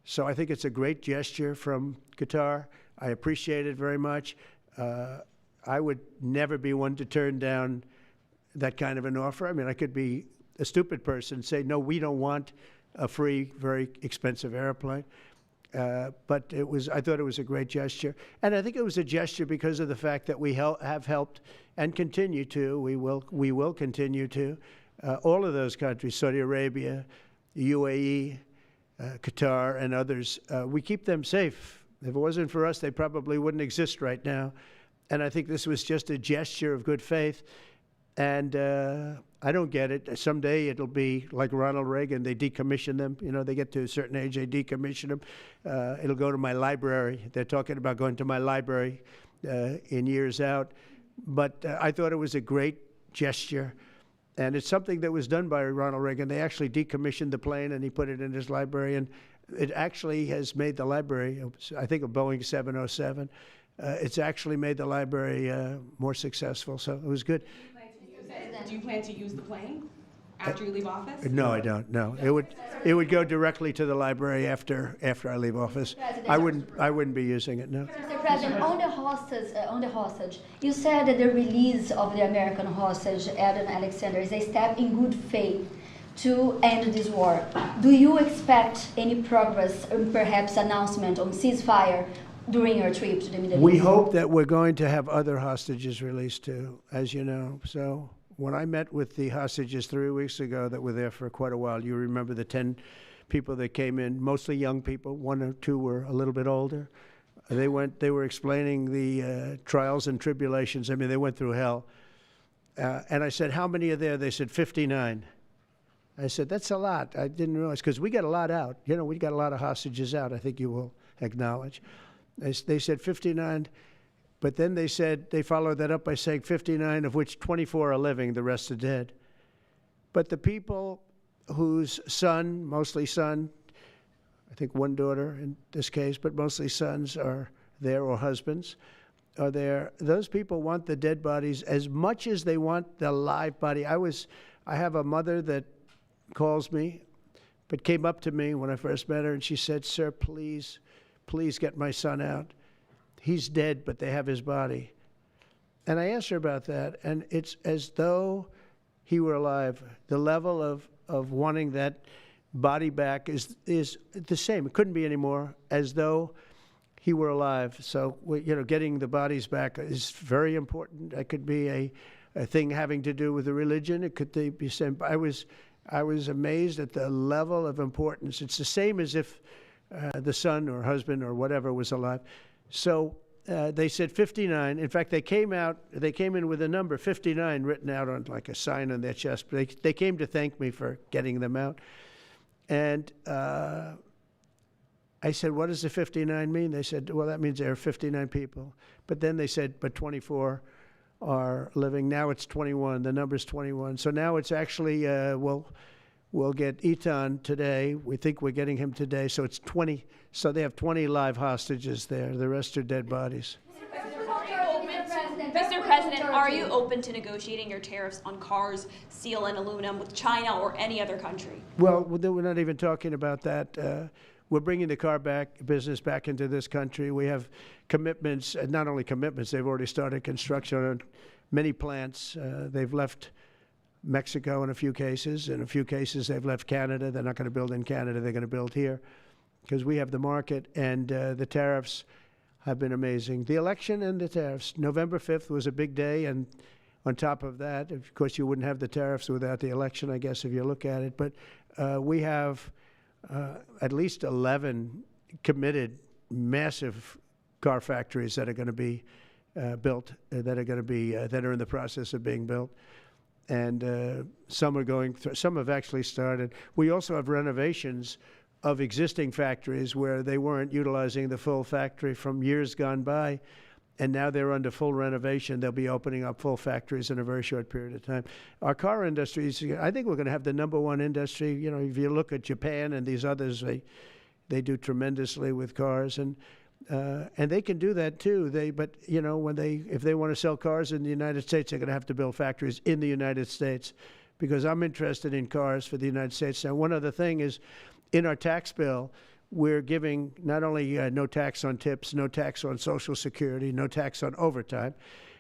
Speaker 1: So I think it's a great gesture from Qatar. I appreciate it very much. I would never be one to turn down that kind of an offer. I mean, I could be a stupid person and say, no, we don't want a free, very expensive airplane. But I thought it was a great gesture. And I think it was a gesture because of the fact that we have helped and continue to, we will continue to, all of those countries, Saudi Arabia, UAE, Qatar, and others. We keep them safe. If it wasn't for us, they probably wouldn't exist right now. And I think this was just a gesture of good faith. And I don't get it. Someday it'll be like Ronald Reagan. They decommission them. You know, they get to a certain age, they decommission them. It'll go to my library. They're talking about going to my library in years out. But I thought it was a great gesture. And it's something that was done by Ronald Reagan. They actually decommissioned the plane, and he put it in his library. And it actually has made the library, I think, a Boeing 707. It's actually made the library more successful. So it was good.
Speaker 6: Do you plan to use the plane after you leave office?
Speaker 1: No, I don't. No, it would go directly to the library after I leave office. I wouldn't be using it. No.
Speaker 7: Mr. President, on the hostage, you said that the release of the American hostage, Adam Alexander, is a step in good faith to end this war. Do you expect any progress, or perhaps announcement on ceasefire during your trip to the Middle East?
Speaker 1: We hope that we're going to have other hostages released too, as you know. So when I met with the hostages 3 weeks ago that were there for quite a while, you remember the 10 people that came in, mostly young people. 1 or 2 were a little bit older. They were explaining the trials and tribulations. I mean, they went through hell. And I said, how many are there? They said 59. I said, that's a lot. I didn't realize, because we got a lot out. You know, we got a lot of hostages out, I think you will acknowledge. They said 59, but then they said, they followed that up by saying 59, of which 24 are living, the rest are dead. But the people whose son, mostly son, I think 1 daughter in this case, but mostly sons are there, or husbands are there, those people want the dead bodies as much as they want the live body. I have a mother that calls me, but came up to me when I first met her, and she said, sir, please get my son out. He's dead, but they have his body. And I asked her about that, and it's as though he were alive. The level of wanting that body back is the same. It couldn't be any more, as though he were alive. So, you know, getting the bodies back is very important. That could be a thing having to do with the religion. It could be same. I was amazed at the level of importance. It's the same as if the son or husband or whatever was alive. So they said 59. In fact, they came in with a number 59 written out on like a sign on their chest. But they came to thank me for getting them out. And I said, what does the 59 mean? They said, well, that means there are 59 people. But then they said, but 24 are living. Now it's 21. The number's 21. So now it's actually, we'll get Eitan today. We think we're getting him today. So it's 20. So they have 20 live hostages there. The rest are dead bodies.
Speaker 8: Mr. President, are you open to negotiating your tariffs on cars, steel, and aluminum with China or any other country?
Speaker 1: Well, we're not even talking about that. We're bringing the car business back into this country. We have commitments, and not only commitments, they've already started construction on many plants. They've left Mexico in a few cases. In a few cases, they've left Canada. They're not going to build in Canada. They're going to build here because we have the market. And the tariffs, have been amazing. The election and the tariffs. November 5th was a big day, and on top of that, of course, you wouldn't have the tariffs without the election, I guess, if you look at it. But we have at least 11 committed massive car factories that are going to be built, that are in the process of being built. And some are going through, some have actually started. We also have renovations of existing factories where they weren't utilizing the full factory from years gone by, and now they're under full renovation. They'll be opening up full factories in a very short period of time. Our car industry, I think we're going to have the #1 industry. You know, if you look at Japan and these others, they do tremendously with cars, and they can do that too. But you know, if they want to sell cars in the United States, they're going to have to build factories in the United States, because I'm interested in cars for the United States. Now, one other thing is, in our tax bill, we're giving not only no tax on tips, no tax on Social Security, no tax on overtime,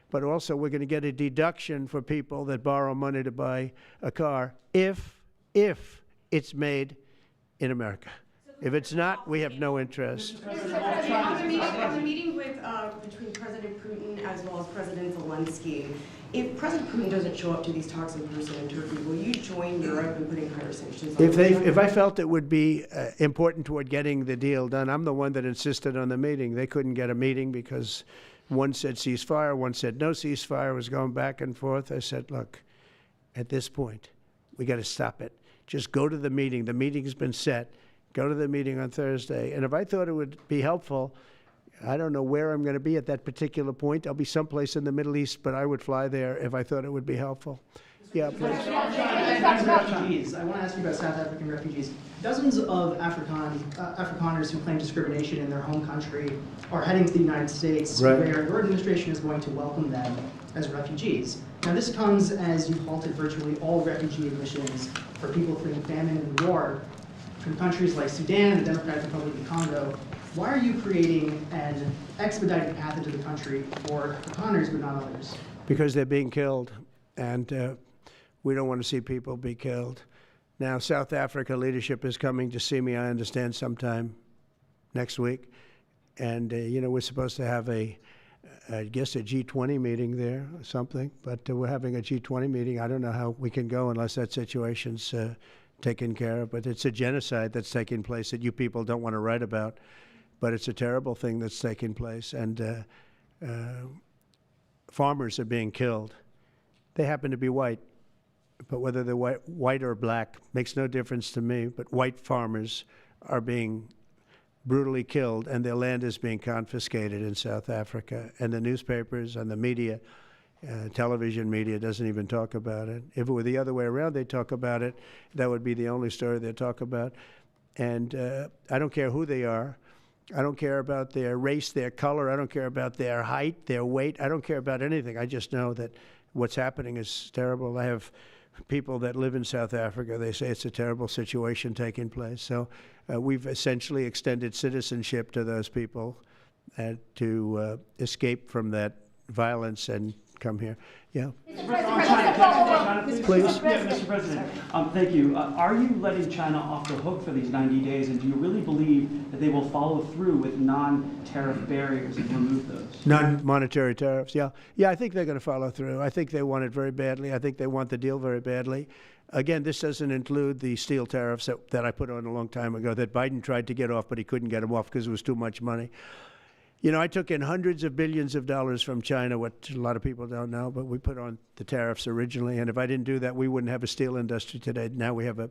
Speaker 1: but also we're going to get a deduction for people that borrow money to buy a car if it's made in America. If it's not, we have no interest.
Speaker 6: On the meeting between President Putin as well as President Zelensky, if President Putin doesn't show up to these talks in person in Turkey, will you join Europe in putting higher sanctions on
Speaker 1: If I felt it would be important toward getting the deal done, I'm the one that insisted on the meeting. They couldn't get a meeting because one said ceasefire, one said no ceasefire. It was going back and forth. I said, look, at this point, we got to stop it. Just go to the meeting. The meeting's been set. Go to the meeting on Thursday. And if I thought it would be helpful, I don't know where I'm going to be at that particular point. I'll be someplace in the Middle East, but I would fly there if I thought it would be helpful. Yeah, please.
Speaker 9: Refugees. I want to ask you about South African refugees. Dozens of Afrikaners who claim discrimination in their home country are heading to the United States,
Speaker 1: right,
Speaker 9: where your administration is going to welcome them as refugees. Now, this comes as you've halted virtually all refugee admissions for people fleeing famine and war from countries like Sudan, the Democratic Republic of Congo. Why are you creating an expedited path into the country for Afrikaners but not others?
Speaker 1: Because they're being killed, and we don't want to see people be killed. Now, South Africa leadership is coming to see me, I understand, sometime next week. And, you know, we're supposed to have I guess a G20 meeting there or something, but we're having a G20 meeting. I don't know how we can go unless that situation's taken care of, but it's a genocide that's taking place that you people don't want to write about, but it's a terrible thing that's taking place, and farmers are being killed. They happen to be white, but whether they're white or black makes no difference to me, but white farmers are being brutally killed, and their land is being confiscated in South Africa, and the newspapers and the media, television media doesn't even talk about it. If it were the other way around, they'd talk about it. That would be the only story they'd talk about. And I don't care who they are. I don't care about their race, their color. I don't care about their height, their weight. I don't care about anything. I just know that what's happening is terrible. I have people that live in South Africa. They say it's a terrible situation taking place. So we've essentially extended citizenship to those people to escape from that violence and come here. Yeah. Please.
Speaker 10: Mr. President, thank you. Are you letting China off the hook for these 90 days, and do you really believe that they will follow through with non-tariff barriers and remove those?
Speaker 1: Non-monetary tariffs, yeah. Yeah, I think they're going to follow through. I think they want it very badly. I think they want the deal very badly. Again, this doesn't include the steel tariffs that I put on a long time ago that Biden tried to get off, but he couldn't get them off because it was too much money. You know, I took in hundreds of billions of dollars from China, what a lot of people don't know, but we put on the tariffs originally. And if I didn't do that, we wouldn't have a steel industry today. Now we have a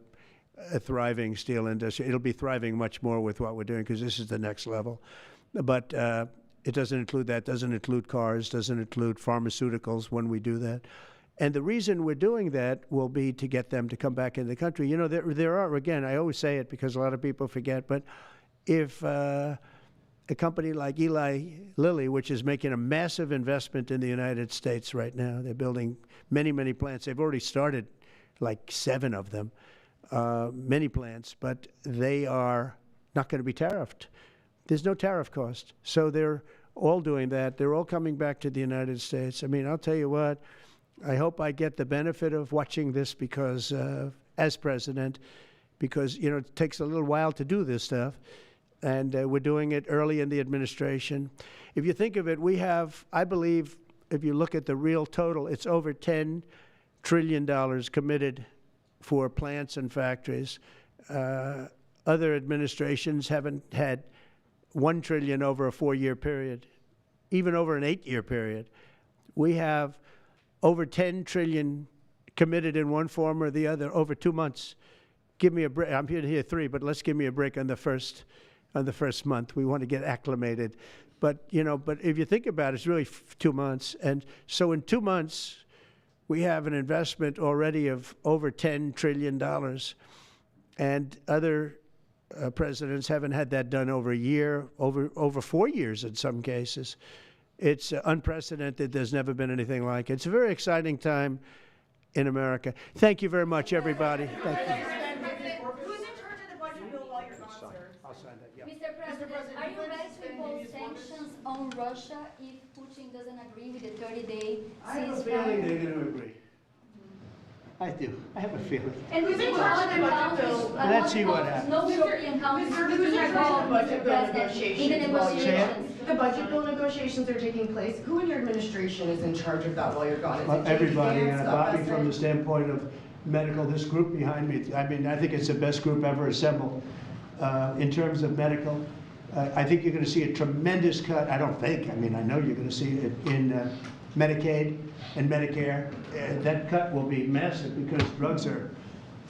Speaker 1: thriving steel industry. It'll be thriving much more with what we're doing because this is the next level. But it doesn't include that, doesn't include cars, doesn't include pharmaceuticals when we do that. And the reason we're doing that will be to get them to come back into the country. You know, there are, again, I always say it because a lot of people forget, but if a company like Eli Lilly, which is making a massive investment in the United States right now. They're building many, many plants. They've already started like 7 of them, many plants, but they are not going to be tariffed. There's no tariff cost. So they're all doing that. They're all coming back to the United States. I mean, I'll tell you what, I hope I get the benefit of watching this because, as president, because, you know, it takes a little while to do this stuff. and we're doing it early in the administration. If you think of it, we have, I believe, if you look at the real total, it's over $10 trillion committed for plants and factories. Other administrations haven't had $1 trillion over a 4-year period, even over an 8-year period. We have over $10 trillion committed in one form or the other over 2 months. Give me a break. I'm here to hear 3, but let's give me a break on the first month. We want to get acclimated. But, you know, but if you think about it, it's really 2 months. And so in 2 months, we have an investment already of over $10 trillion. And other presidents haven't had that done over a year, over 4 years in some cases. It's unprecedented. There's never been anything like it. It's a very exciting time in America. Thank you very much, everybody. Thank you.
Speaker 6: Who's in charge of the budget bill while you're gone, sir?
Speaker 1: I'll sign that, yeah.
Speaker 7: Mr. President, are you ready to impose sanctions on Russia if Putin doesn't agree with the 30-day
Speaker 1: I have a
Speaker 7: ceasefire?
Speaker 1: feeling they're going to agree. I do. I have a feeling.
Speaker 7: And who's in charge of the budget bill?
Speaker 1: Let's see what happens.
Speaker 7: No European countries
Speaker 11: Who's in charge of the budget bill
Speaker 7: in the
Speaker 11: negotiations?
Speaker 7: negotiations.
Speaker 11: The budget bill negotiations are taking place. Who in your administration is in charge of that while you're gone? Is it
Speaker 1: Everybody,
Speaker 11: JD
Speaker 1: and
Speaker 11: Vance,
Speaker 1: Bobby,
Speaker 11: Scott
Speaker 1: from the
Speaker 11: Bessent?
Speaker 1: standpoint of medical, this group behind me, I mean, I think it's the best group ever assembled in terms of medical. I think you're going to see a tremendous cut. I don't think, I mean, I know you're going to see it in Medicaid and Medicare. That cut will be massive because drugs are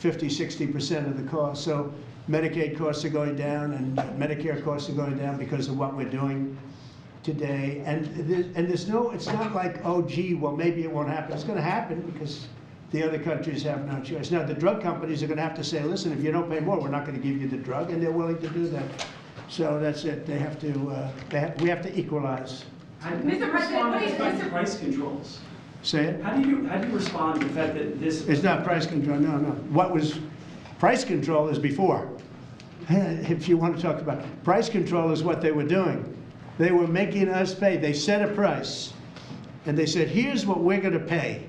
Speaker 1: 50–60% of the cost. So Medicaid costs are going down and Medicare costs are going down because of what we're doing today. And there's no, it's not like, oh, gee, well, maybe it won't happen. It's going to happen because the other countries have no choice. Now, the drug companies are going to have to say, listen, if you don't pay more, we're not going to give you the drug, and they're willing to do that. So that's it. They have to, we have to equalize.
Speaker 10: Mr. President, what is price controls?
Speaker 1: Say it?
Speaker 10: How do you respond to the fact that this?
Speaker 1: It's not price control, no, no. What was, price control is before. If you want to talk about, price control is what they were doing. They were making us pay. They set a price, and they said, here's what we're going to pay,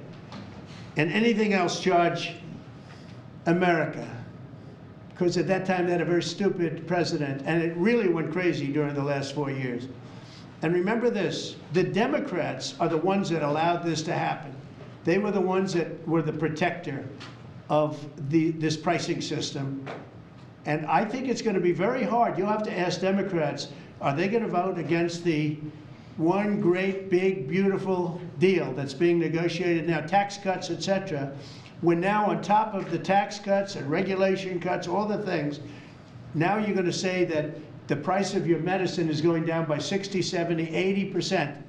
Speaker 1: and anything else charge America. Because at that time, they had a very stupid president, and it really went crazy during the last 4 years. And remember this, the Democrats are the ones that allowed this to happen. They were the ones that were the protector of this pricing system. And I think it's going to be very hard. You'll have to ask Democrats, are they going to vote against the one great, big, beautiful deal that's being negotiated now, tax cuts, et cetera? We're now on top of the tax cuts and regulation cuts, all the things. Now you're going to say that the price of your medicine is going down by 60, 70, 80%.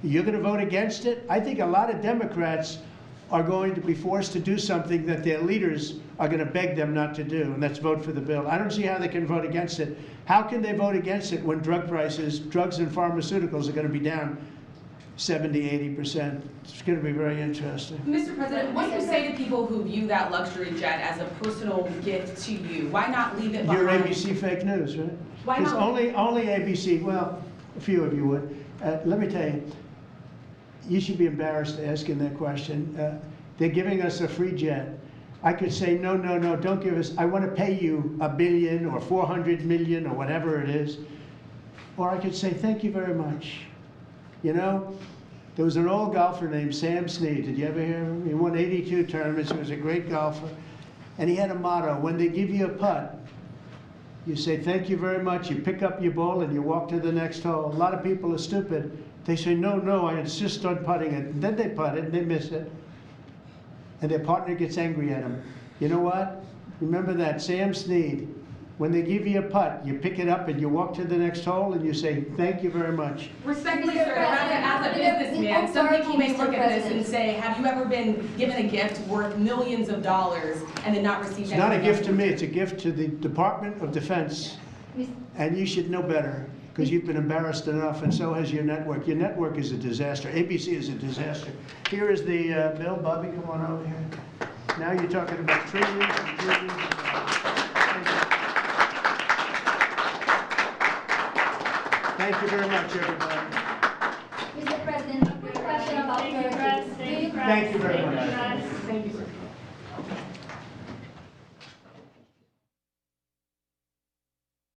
Speaker 1: You're going to vote against it? I think a lot of Democrats are going to be forced to do something that their leaders are going to beg them not to do, and that's vote for the bill. I don't see how they can vote against it. How can they vote against it when drug prices, drugs and pharmaceuticals are going to be down 70, 80%? It's going to be very interesting.
Speaker 6: Mr. President, what do you say to people who view that luxury jet as a personal gift to you? Why not leave it behind?
Speaker 1: You're ABC fake news, right?
Speaker 6: Why
Speaker 1: Because
Speaker 6: not?
Speaker 1: only ABC, well, a few of you would. Let me tell you, you should be embarrassed asking that question. They're giving us a free jet. I could say, no, no, no, don't give us, I want to pay you $1 billion or 400 million or whatever it is. Or I could say, thank you very much. You know, there was an old golfer named Sam Snead. Did you ever hear of him? He won 82 tournaments. He was a great golfer. And he had a motto, when they give you a putt, you say, thank you very much. You pick up your ball and you walk to the next hole. A lot of people are stupid. They say, no, no, I insist on putting it. And then they putt it and they miss it. And their partner gets angry at them. You know what? Remember that, Sam Snead. When they give you a putt, you pick it up and you walk to the next hole and you say, thank you very much.
Speaker 6: Respectfully, sir, as a businessman, some people may look at this and say, have you ever been given a gift worth millions of dollars and then not received anything?
Speaker 1: It's not a gift to me, it's a gift to the Department of Defense. And you should know better, because you've been embarrassed enough, and so has your network. Your network is a disaster. ABC is a disaster. Here is the bill. Bobby, come on over here. Now you're talking about trillions and trillions of dollars. Thank you very much, everybody.
Speaker 7: Mr. President, a quick question about Turkey.
Speaker 1: Thank you very much.
Speaker 11: Thank you, sir.